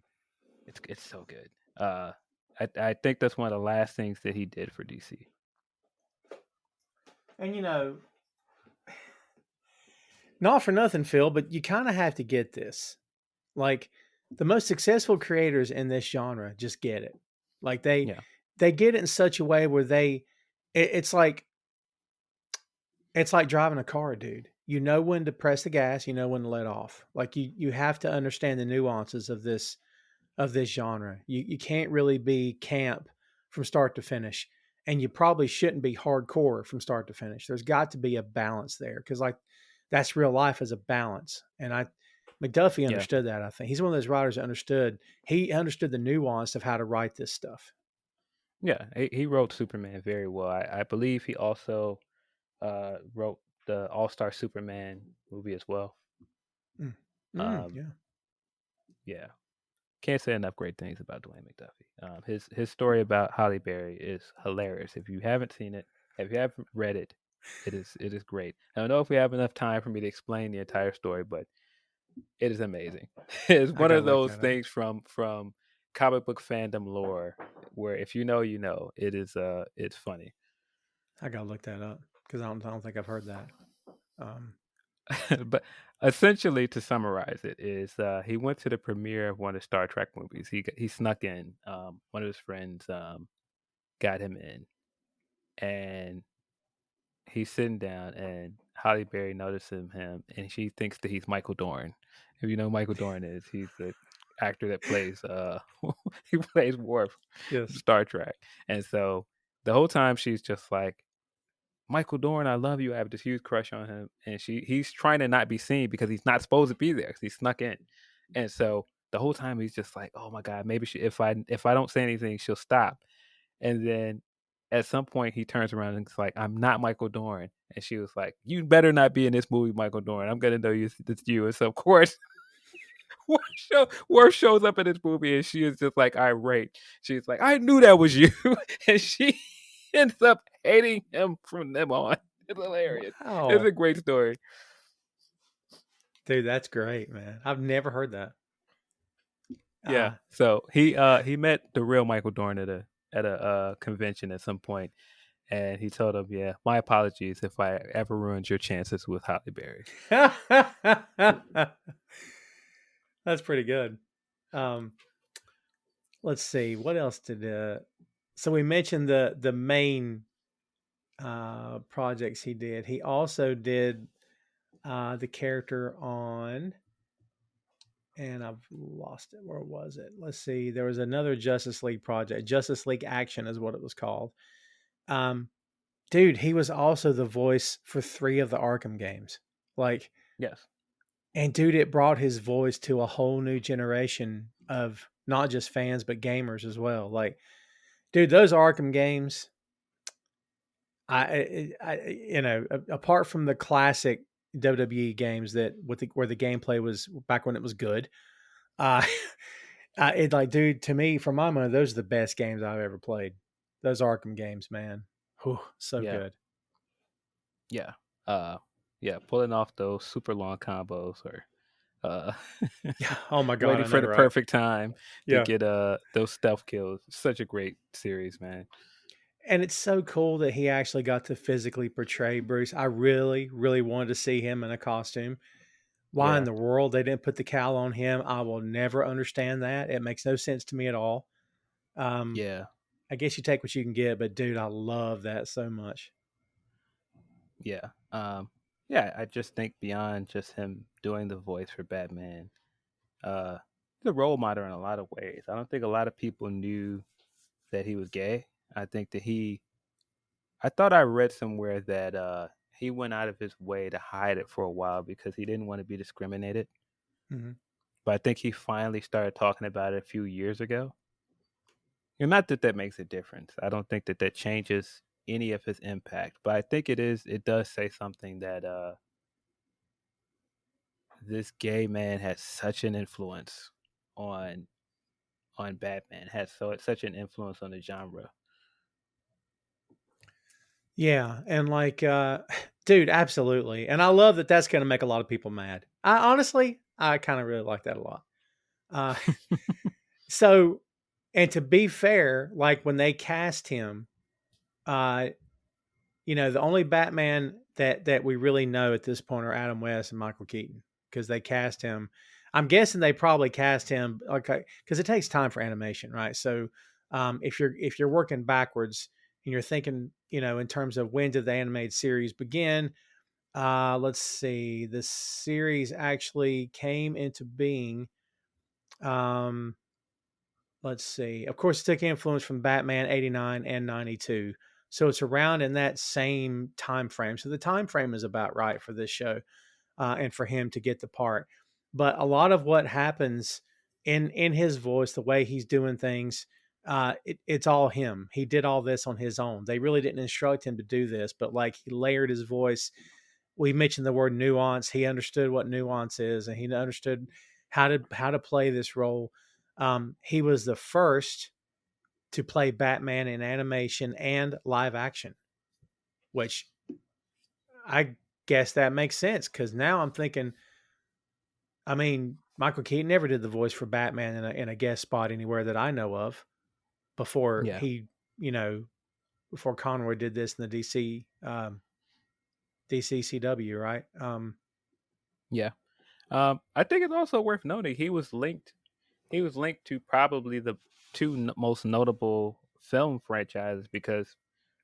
it's so good. I think that's one of the last things that he did for DC. And not for nothing, Phil, but you kind of have to get this. Like the most successful creators in this genre just get it. Like Yeah, they get it in such a way where it's like driving a car, dude. You know when to press the gas, you know when to let off. Like you have to understand the nuances of this genre. You can't really be camp from start to finish, and you probably shouldn't be hardcore from start to finish. There's got to be a balance there because like that's real life as a balance. And McDuffie yeah, understood that. I think he's one of those writers that understood. He understood the nuance of how to write this stuff. yeah. He wrote Superman very well. I believe he also wrote the All Star Superman movie as well. Mm. Mm, Um, yeah, yeah, can't say enough great things about Dwayne McDuffie. His story about Holly Berry is hilarious. If you haven't seen it, if you haven't read it, it is great. I don't know if we have enough time for me to explain the entire story, but it is amazing. It's I one gotta of look those that up. things from comic book fandom lore where if you know, you know. It's funny. I gotta look that up because I don't think I've heard that. Um, But essentially, to summarize it, is he went to the premiere of one of the Star Trek movies. He snuck in. One of his friends got him in, and he's sitting down, and Holly Berry notices him, and she thinks that he's Michael Dorn. If you know who Michael Dorn is, he's the actor that plays he plays Worf from yes. Star Trek, and so the whole time she's just like, Michael Dorn, I love you. I have this huge crush on him, and he's trying to not be seen because he's not supposed to be there because he snuck in, and so the whole time he's just like, oh my god, maybe if I don't say anything, she'll stop, and then at some point he turns around and it's like, I'm not Michael Dorn, and she was like, you better not be in this movie, Michael Dorn. I'm gonna know it's you, and so of course. Worf shows up in this movie and she is just like irate. She's like, I knew that was you. And she ends up hating him from them on. It's hilarious. It's Wow. a great story. Dude, that's great, man. I've never heard that. Yeah. Uh, So he met the real Michael Dorn at a convention at some point, and he told him, "Yeah, my apologies if I ever ruined your chances with Halle Berry." that's pretty good. Um, let's see. What else did so we mentioned the main projects he did. He also did the character on, and I've lost it. Where was it? Let's see. There was another Justice League project. Justice League Action is what it was called. Um, dude, he was also the voice for 3 of the Arkham games. Like, Yes. and dude, it brought his voice to a whole new generation of not just fans but gamers as well. Like, dude, those Arkham games, apart from the classic WWE games that where the gameplay was back when it was good, uh, it like, dude, to me, for my money, those are the best games I've ever played. Those Arkham games, man, whew, so Yeah. good. Yeah. Uh, yeah. Pulling off those super long combos or uh, Yeah. Oh my god, waiting I know, for the right? perfect time to Yeah. get those stealth kills. Such a great series, man. And it's so cool that he actually got to physically portray Bruce. I really, really wanted to see him in a costume. Why in Yeah. the world they didn't put the cowl on him, I will never understand that. It makes no sense to me at all. Um, Yeah. I guess you take what you can get, but dude, I love that so much. Yeah. Yeah, I just think beyond just him doing the voice for Batman, uh he's a role model in a lot of ways. I don't think a lot of people knew that he was gay. I think that I thought I read somewhere that he went out of his way to hide it for a while because he didn't want to be discriminated. Mhm. But I think he finally started talking about it a few years ago. And not that that makes a difference. I don't think that that changes any of his impact, but I think it does say something that this gay man has such an influence on Batman, has such an influence on the genre. Yeah, and like, dude, absolutely. And I love that that's going to make a lot of people mad. I honestly, I kind of really like that a lot. Uh, so, and to be fair, like when they cast him, uh, the only Batman that we really know at this point are Adam West and Michael Keaton because they cast him. I'm guessing they probably cast him okay because it takes time for animation, right? So, if you're working backwards and you're thinking, in terms of when did the animated series begin? Let's see. The series actually came into being. Um, let's see. Of course, it took influence from Batman 89 and 92. So it's around in that same time frame. So the time frame is about right for this show and for him to get the part. But a lot of what happens in his voice, the way he's doing things, it's all him. He did all this on his own. They really didn't instruct him to do this, but like he layered his voice. We mentioned the word nuance. He understood what nuance is, and he understood how to play this role. He was the first to play Batman in animation and live action, which I guess that makes sense because now I'm thinking, I mean, Michael Keaton never did the voice for Batman in a guest spot anywhere that I know of before Yeah. before Conroy did this in the DCCW, right? Yeah. I think it's also worth noting he was linked to probably the two most notable film franchises because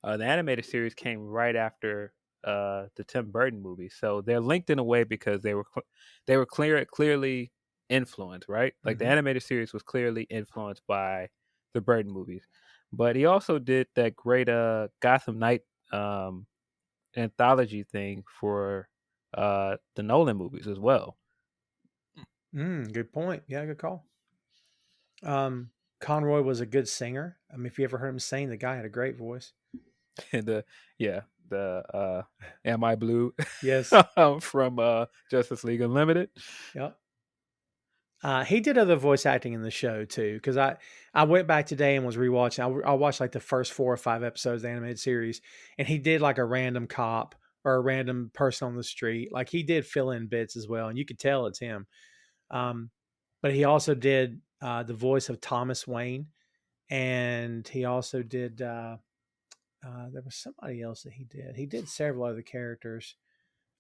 the animated series came right after the Tim Burton movie, so they're linked in a way because they were clearly influenced, right? Like the Mm-hmm. animated series was clearly influenced by the Burton movies, but he also did that great Gotham Knight um, anthology thing for the Nolan movies as well. Good point. Yeah, good call. Conroy was a good singer. I mean, if you ever heard him sing, the guy had a great voice. And the Am I Blue Yes. from Justice League Unlimited. Yep. He did other voice acting in the show too, because I went back today and was rewatching. I watched like the first 4 or 5 episodes of the animated series, and he did like a random cop or a random person on the street. Like he did fill in bits as well, and you could tell it's him. Um, but he also did the voice of Thomas Wayne, and he also did. There was somebody else that he did. He did several other characters.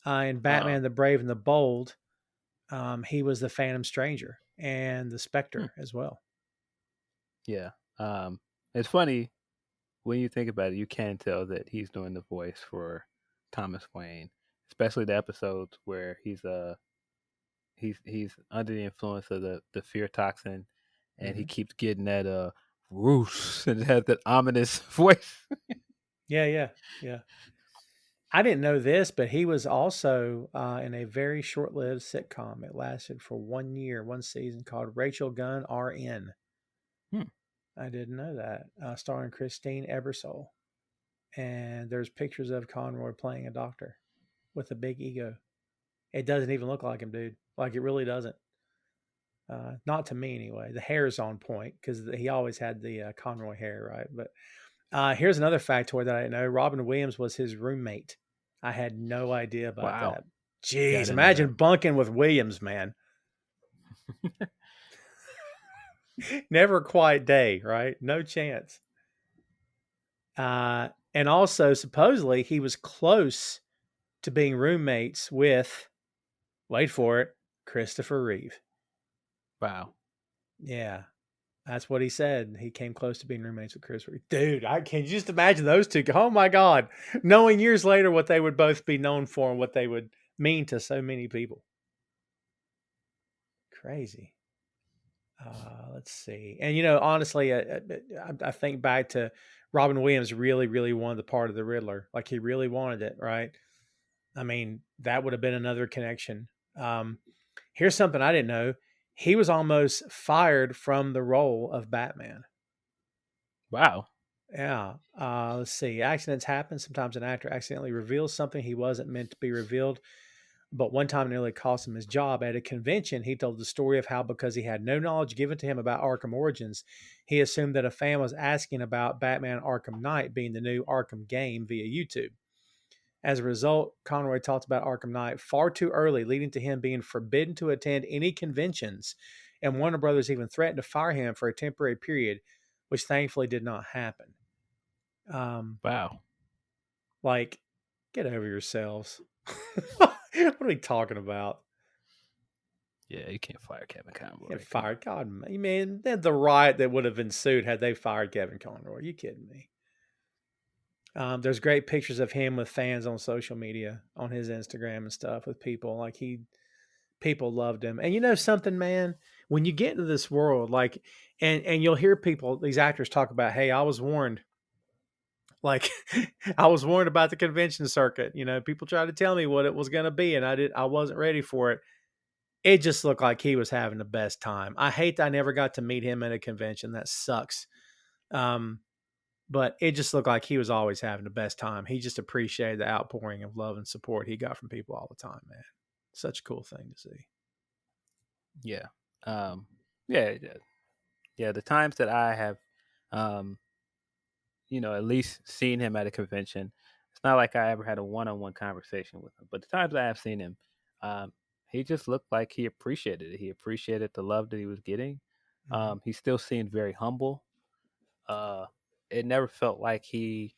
In Uh, Batman the Brave and the Bold, he was the Phantom Stranger and the hmm, Spectre as well. yeah. It's funny when you think about it. You can tell that he's doing the voice for Thomas Wayne, especially the episodes where he's under the influence of the fear toxin, and he Mm-hmm. keeps getting that roosh and it has that ominous voice. Yeah, yeah, yeah. I didn't know this, but he was also in a very short-lived sitcom. It lasted for 1 year, one season, called Rachel Gunn RN. Hmm. I didn't know that. Starring Christine Ebersole, and there's pictures of Conroy playing a doctor with a big ego. It doesn't even look like him, dude. Like it really doesn't. Not to me, anyway. The hair's on point because he always had the Conroy hair, right? But here's another factoid that I didn't know. Robin Williams was his roommate. I had no idea about Wow. that. Yeah, I Jeez, didn't know that. imagine bunking with Williams, man. Never quite day, right? No chance. And also, supposedly, he was close to being roommates with, wait for it, Christopher Reeve. Wow. Yeah, that's what he said. He came close to being roommates with Chris Reeve. Dude, I can you just imagine those two. Oh my God. Knowing years later what they would both be known for and what they would mean to so many people. Crazy. Let's see. And, honestly, I think back to Robin Williams really, really wanted the part of the Riddler. Like he really wanted it, right? I mean, that would have been another connection. Um, Here's something I didn't know. He was almost fired from the role of Batman. Wow. Yeah. Let's see. Accidents happen. Sometimes an actor accidentally reveals something he wasn't meant to be revealed. But one time nearly cost him his job. At a convention, he told the story of how, because he had no knowledge given to him about Arkham Origins, he assumed that a fan was asking about Batman Arkham Knight being the new Arkham game via YouTube. As a result, Conroy talked about Arkham Knight far too early, leading to him being forbidden to attend any conventions. And Warner Brothers even threatened to fire him for a temporary period, which thankfully did not happen. Wow. Like, get over yourselves. What are we talking about? Yeah, you can't fire Kevin Get Conroy. Come on. fired. God, man, the riot that would have ensued had they fired Kevin Conroy. Are you kidding me? There's great pictures of him with fans on social media, on his Instagram and stuff, with people. Like people loved him. And you know something, man? When you get into this world, like, and you'll hear people, these actors talk about, hey, I was warned. Like, I was warned about the convention circuit. People tried to tell me what it was going to be, and I wasn't ready for it. It just looked like he was having the best time. I hate that I never got to meet him at a convention. That sucks. Um, but it just looked like he was always having the best time. He just appreciated the outpouring of love and support he got from people all the time, man. Such a cool thing to see. Yeah. Um, yeah, yeah. Yeah, the times that I have, um, at least seen him at a convention, it's not like I ever had a one-on-one conversation with him. But the times I have seen him, um, he just looked like he appreciated it. He appreciated the love that he was getting. Mm-hmm. He still seemed very humble. Uh, it never felt like he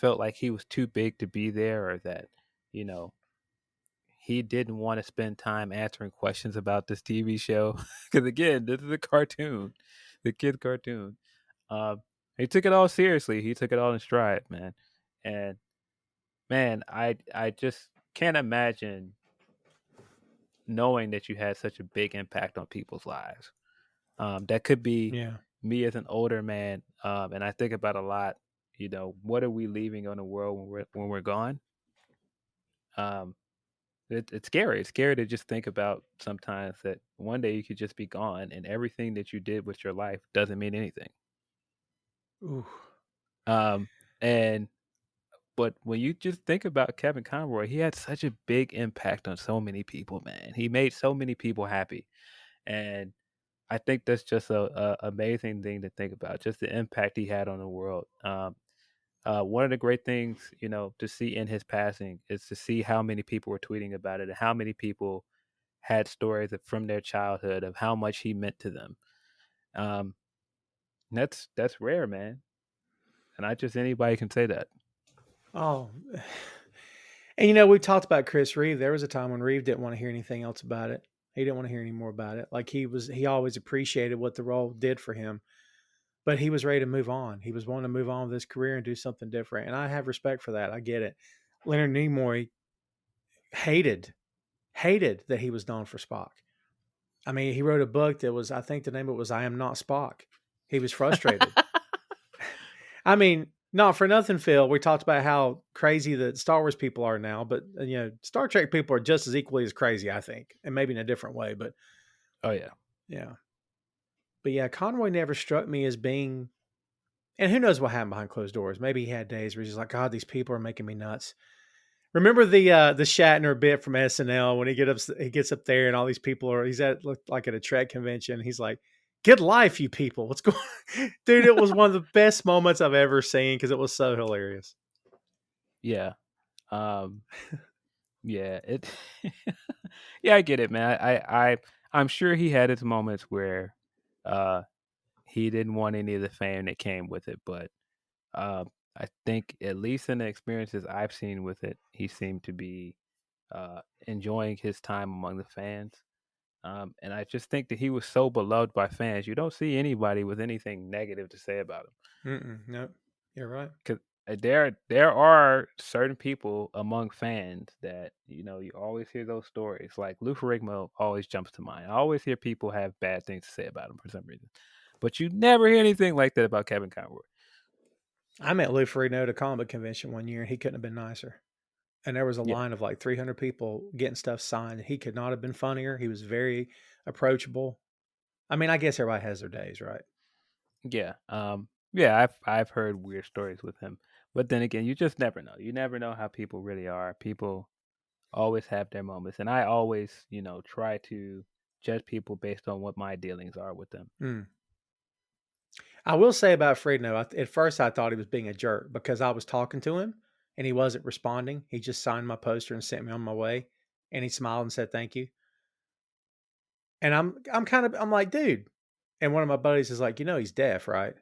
was too big to be there, or that, you know, he didn't want to spend time answering questions about this TV show. Because again, this is a cartoon, the kid cartoon. Um, he took it all seriously. He took it all in stride, man. And man, I just can't imagine knowing that you had such a big impact on people's lives. That could be Yeah. me as an older man, and I think about a lot. What are we leaving on the world when we're gone? Um, it's scary. It's scary to just think about sometimes that one day you could just be gone, and everything that you did with your life doesn't mean anything. Ooh. Um, and But when you just think about Kevin Conroy, he had such a big impact on so many people, man. He made so many people happy, and I think that's just a amazing thing to think about. Just the impact he had on the world. One of the great things, to see in his passing is to see how many people were tweeting about it and how many people had stories from their childhood of how much he meant to them. Um, that's rare, man, and not just anybody can say that. Oh, and we talked about Chris Reeve. There was a time when Reeve didn't want to hear anything else about it. He didn't want to hear any more about it. Like he always appreciated what the role did for him, but he was ready to move on. He was wanting to move on with his career and do something different. And I have respect for that. I get it. Leonard Nimoy hated that he was known for Spock. I mean, he wrote a book that was, I think the name of it was "I Am Not Spock." He was frustrated. I mean, not for nothing, Phil. We talked about how crazy the Star Wars people are now, but Star Trek people are just as equally as crazy, I think, and maybe in a different way. But Oh yeah, yeah, but yeah, Conroy never struck me as being. And who knows what happened behind closed doors? Maybe he had days where he's like, "God, these people are making me nuts." Remember the Shatner bit from SNL when he gets up there and all these people he's like at a Trek convention. He's like, "Get life, you people! What's going on?" Dude, it was one of the best moments I've ever seen because it was so hilarious. yeah, um, yeah. It, yeah, I get it, man. I'm sure he had his moments where, uh, he didn't want any of the fame that came with it, but uh, I think at least in the experiences I've seen with it, he seemed to be enjoying his time among the fans. And I just think that he was so beloved by fans. You don't see anybody with anything negative to say about him. Nope, you're right. Because there are certain people among fans that you always hear those stories. Like Lou Ferrigno always jumps to mind. I always hear people have bad things to say about him for some reason, but you never hear anything like that about Kevin Conroy. I met Lou Ferrigno at a comic book convention one year, and he couldn't have been nicer. And there was a Yeah, line of like 300 people getting stuff signed. He could not have been funnier. He was very approachable. I mean, I guess everybody has their days, right? yeah, yeah. I've heard weird stories with him, but then again, you just never know. You never know how people really are. People always have their moments, and I always, try to judge people based on what my dealings are with them. Mm. I will say about Friedno, at first I thought he was being a jerk because I was talking to him and he wasn't responding. He just signed my poster and sent me on my way, and he smiled and said thank you. And I'm like, dude. And one of my buddies is like, he's deaf, right?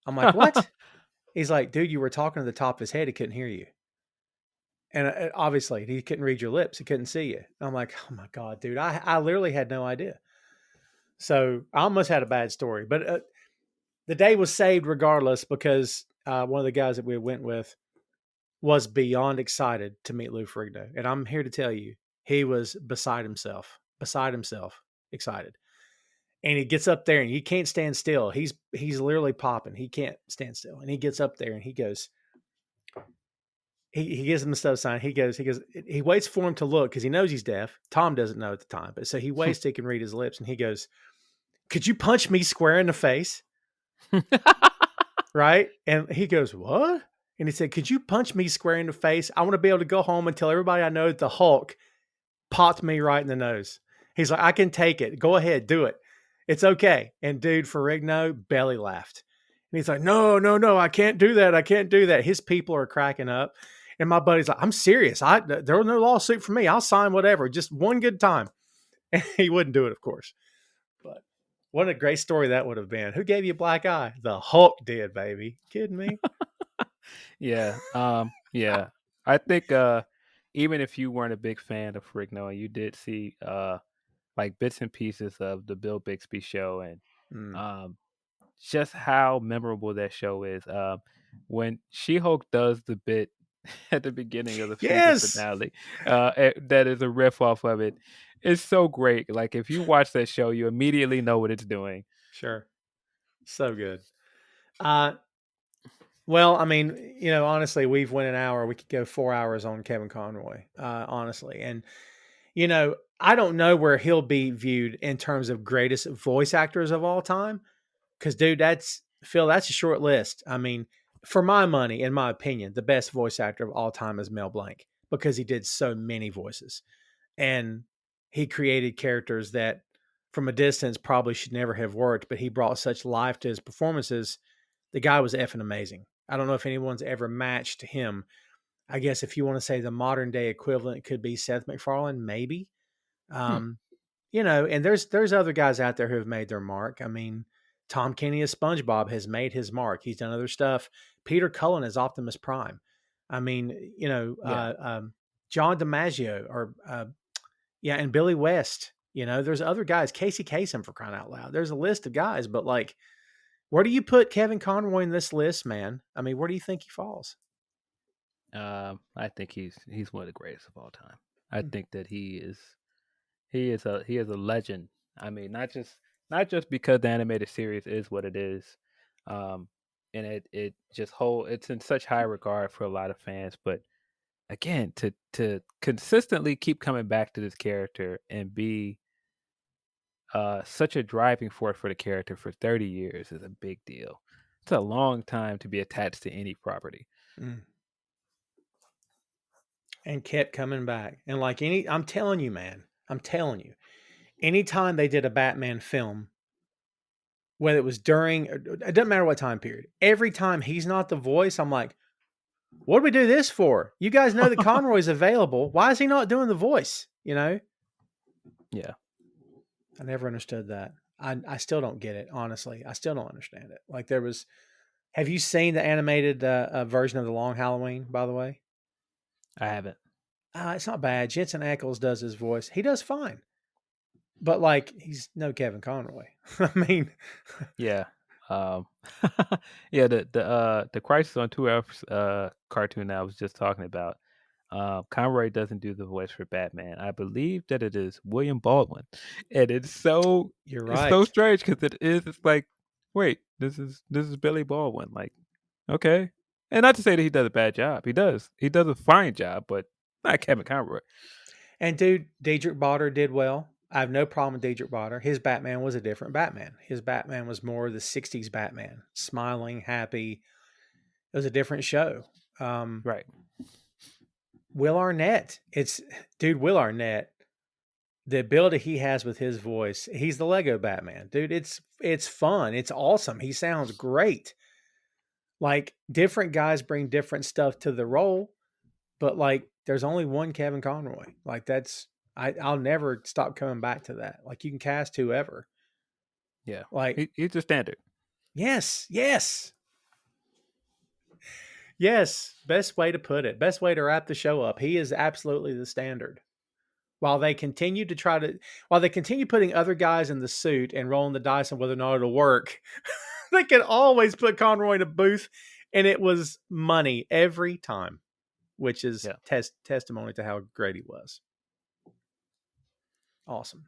I'm like, what? He's like, dude, you were talking to the top of his head. He couldn't hear you. And obviously, he couldn't read your lips. He couldn't see you. I'm like, oh my God, dude. I literally had no idea. So I almost had a bad story. But the day was saved regardless because one of the guys that we went with was beyond excited to meet Lou Ferrigno. And I'm here to tell you, he was beside himself, excited. And he gets up there and he can't stand still. He's literally popping. He can't stand still. And he gets up there and he goes, he gives him the stuff sign. He waits for him to look because he knows he's deaf. Tom doesn't know at the time, but so he waits till he can read his lips. And he goes, "Could you punch me square in the face?" Right? And he goes, "What?" And he said, "Could you punch me square in the face? I want to be able to go home and tell everybody I know that the Hulk popped me right in the nose." He's like, "I can take it. Go ahead, do it. It's okay." And dude, Ferrigno belly laughed. And he's like, "No, no, no, I can't do that. I can't do that." His people are cracking up. And my buddy's like, "I'm serious. There was no lawsuit for me. I'll sign whatever. Just one good time." And he wouldn't do it, of course. But what a great story that would have been. Who gave you a black eye? The Hulk did, baby. Kidding me? Yeah, yeah. I think even if you weren't a big fan of Ferrigno and you did see like bits and pieces of the Bill Bixby show and Mm. um just how memorable that show is. When She-Hulk does the bit at the beginning of the season Yes. finale, that is a riff off of it. It's so great. Like if you watch that show, you immediately know what it's doing. Sure. So good. Uh, well, I mean, honestly, we've went an hour. We could go 4 hours on Kevin Conroy, honestly. And, I don't know where he'll be viewed in terms of greatest voice actors of all time. Because, dude, Phil, that's a short list. I mean, for my money, in my opinion, the best voice actor of all time is Mel Blanc because he did so many voices. And he created characters that from a distance probably should never have worked, but he brought such life to his performances. The guy was effing amazing. I don't know if anyone's ever matched him. I guess if you want to say the modern day equivalent could be Seth MacFarlane, maybe. Hmm. Um, and there's other guys out there who have made their mark. I mean, Tom Kenny as SpongeBob has made his mark. He's done other stuff. Peter Cullen as Optimus Prime. I mean, Yeah. John DiMaggio and Billy West. There's other guys. Casey Kasem, for crying out loud. There's a list of guys, but like, where do you put Kevin Conroy in this list, man? I mean, where do you think he falls? I think he's one of the greatest of all time. I think that he is a legend. I mean, not just because the animated series is what it is, um, and it's in such high regard for a lot of fans. But again, to consistently keep coming back to this character and be such a driving force for the character for 30 years is a big deal. It's a long time to be attached to any property. Mm. And kept coming back. And like I'm telling you, man, I'm telling you, anytime they did a Batman film, whether it was during, it doesn't matter what time period, every time he's not the voice, I'm like, what do we do this for? You guys know that Conroy's available. Why is he not doing the voice? Yeah. I never understood that. I still don't get it, honestly. I still don't understand it. Like have you seen the animated version of The Long Halloween, by the way? I haven't. It's not bad. Jensen Ackles does his voice. He does fine. But like, he's no Kevin Conroy. I mean, Yeah. Um, yeah, the Crisis on Two Earths cartoon I was just talking about. Conroy doesn't do the voice for Batman. I believe that it is William Baldwin, and you're it's so right. strange because it is. It's like, wait, this is Billy Baldwin. Like, okay, and not to say that he does a bad job. He does a fine job, but not Kevin Conroy. And dude, Diedrich Bader did well. I have no problem with Diedrich Bader. His Batman was a different Batman. His Batman was more the 60s Batman, smiling, happy. It was a different show. Right. Will Arnett. Will Arnett, the ability he has with his voice, he's the Lego Batman. Dude, it's fun. It's awesome. He sounds great. Like different guys bring different stuff to the role, but like there's only one Kevin Conroy. Like I'll never stop coming back to that. Like you can cast whoever. Yeah. Like He's the standard. yes, yes, yes. Best way to put it. Best way to wrap the show up. He is absolutely the standard. While they continue putting other guys in the suit and rolling the dice on whether or not it'll work, they can always put Conroy in a booth, and it was money every time, which is Yeah. testimony to how great he was. Awesome.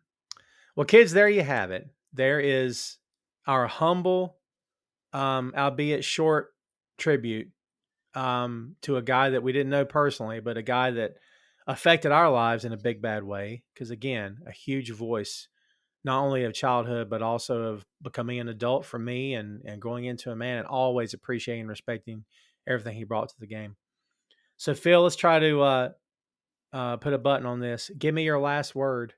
Well, kids, there you have it. There is our humble, albeit short, tribute to a guy that we didn't know personally, but a guy that affected our lives in a big bad way. Because again, a huge voice, not only of childhood, but also of becoming an adult for me and growing into a man and always appreciating and respecting everything he brought to the game. So, Phil, let's try to put a button on this. Give me your last word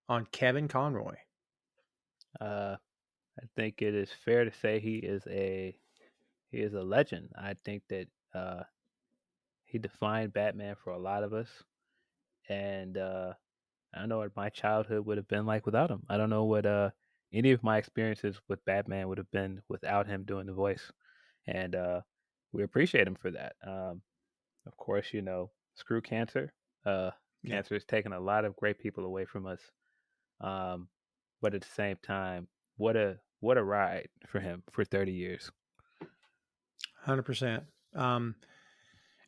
on Kevin Conroy. Uh, I think it is fair to say he is a legend. I think that he defined Batman for a lot of us, and I don't know what my childhood would have been like without him. I don't know what any of my experiences with Batman would have been without him doing the voice, and we appreciate him for that. Of course, screw cancer. Yeah, Cancer has taken a lot of great people away from us, um, but at the same time, what a ride for him for 30 years. 100%.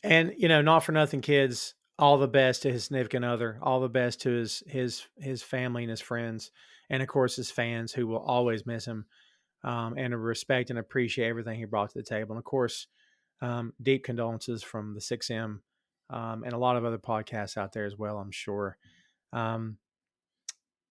And not for nothing, kids. All the best to his significant other. All the best to his family and his friends, and of course his fans who will always miss him. And respect and appreciate everything he brought to the table. And of course, deep condolences from the 6M and a lot of other podcasts out there as well, I'm sure. Um,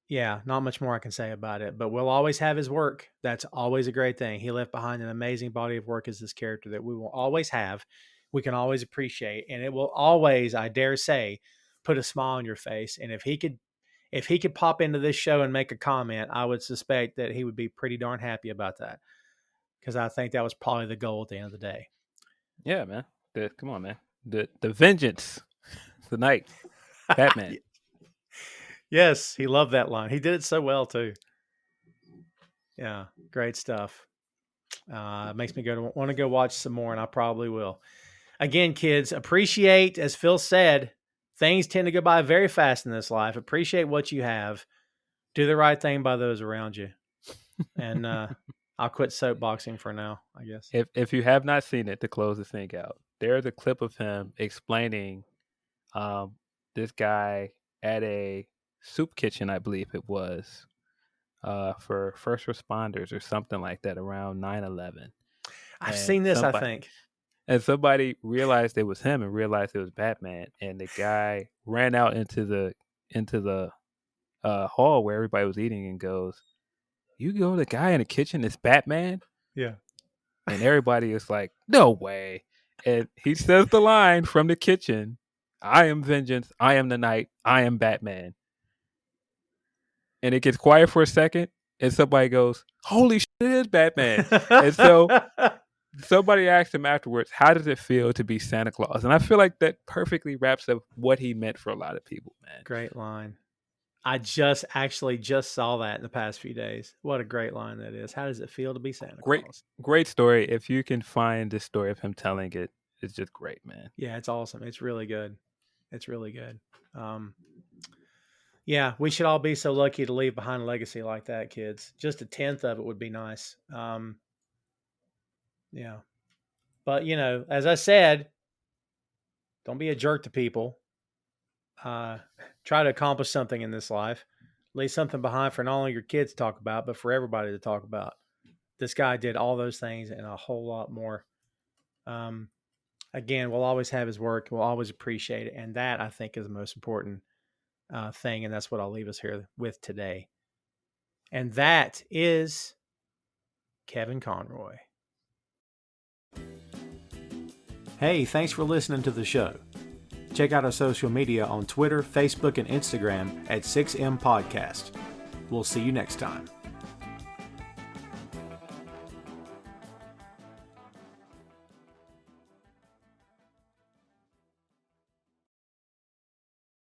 yeah, not much more I can say about it, but we'll always have his work. That's always a great thing. He left behind an amazing body of work as this character that we will always have. We can always appreciate, and it will always, I dare say, put a smile on your face. And if he could pop into this show and make a comment, I would suspect that he would be pretty darn happy about that because I think that was probably the goal at the end of the day. Yeah, man. Come on, man. The vengeance tonight. Batman. Yes, he loved that line. He did it so well too. Yeah, great stuff. Makes me want to go watch some more, and I probably will. Again, kids, appreciate, as Phil said, things tend to go by very fast in this life. Appreciate what you have. Do the right thing by those around you. And I'll quit soapboxing for now, I guess. If you have not seen it, to close the thing out, there's a clip of him explaining this guy at a soup kitchen, I believe it was, for first responders or something like that around 9/11. I've seen this, I think. And somebody realized it was him and realized it was Batman. And the guy ran out into the hall where everybody was eating and goes, "You go, the guy in the kitchen is Batman?" Yeah. And everybody is like, "No way." And he says the line from the kitchen, "I am vengeance, I am the night, I am Batman." And it gets quiet for a second, and somebody goes, "Holy shit, it is Batman." And so somebody asked him afterwards, "How does it feel to be Santa Claus?" And I feel like that perfectly wraps up what he meant for a lot of people, man. Great line. I just saw that in the past few days. What a great line that is. How does it feel to be Santa Claus? Great story. If you can find this story of him telling it, it's just great, man. Yeah, it's awesome. It's really good. Yeah, we should all be so lucky to leave behind a legacy like that, kids. Just a 10th of it would be nice. Yeah. But, as I said, don't be a jerk to people. Try to accomplish something in this life. Leave something behind for not only your kids to talk about, but for everybody to talk about. This guy did all those things and a whole lot more. Again, we'll always have his work. We'll always appreciate it. And that, I think, is the most important thing. And that's what I'll leave us here with today. And that is Kevin Conroy. Hey, thanks for listening to the show. Check out our social media on Twitter, Facebook, and Instagram at 6M Podcast. We'll see you next time.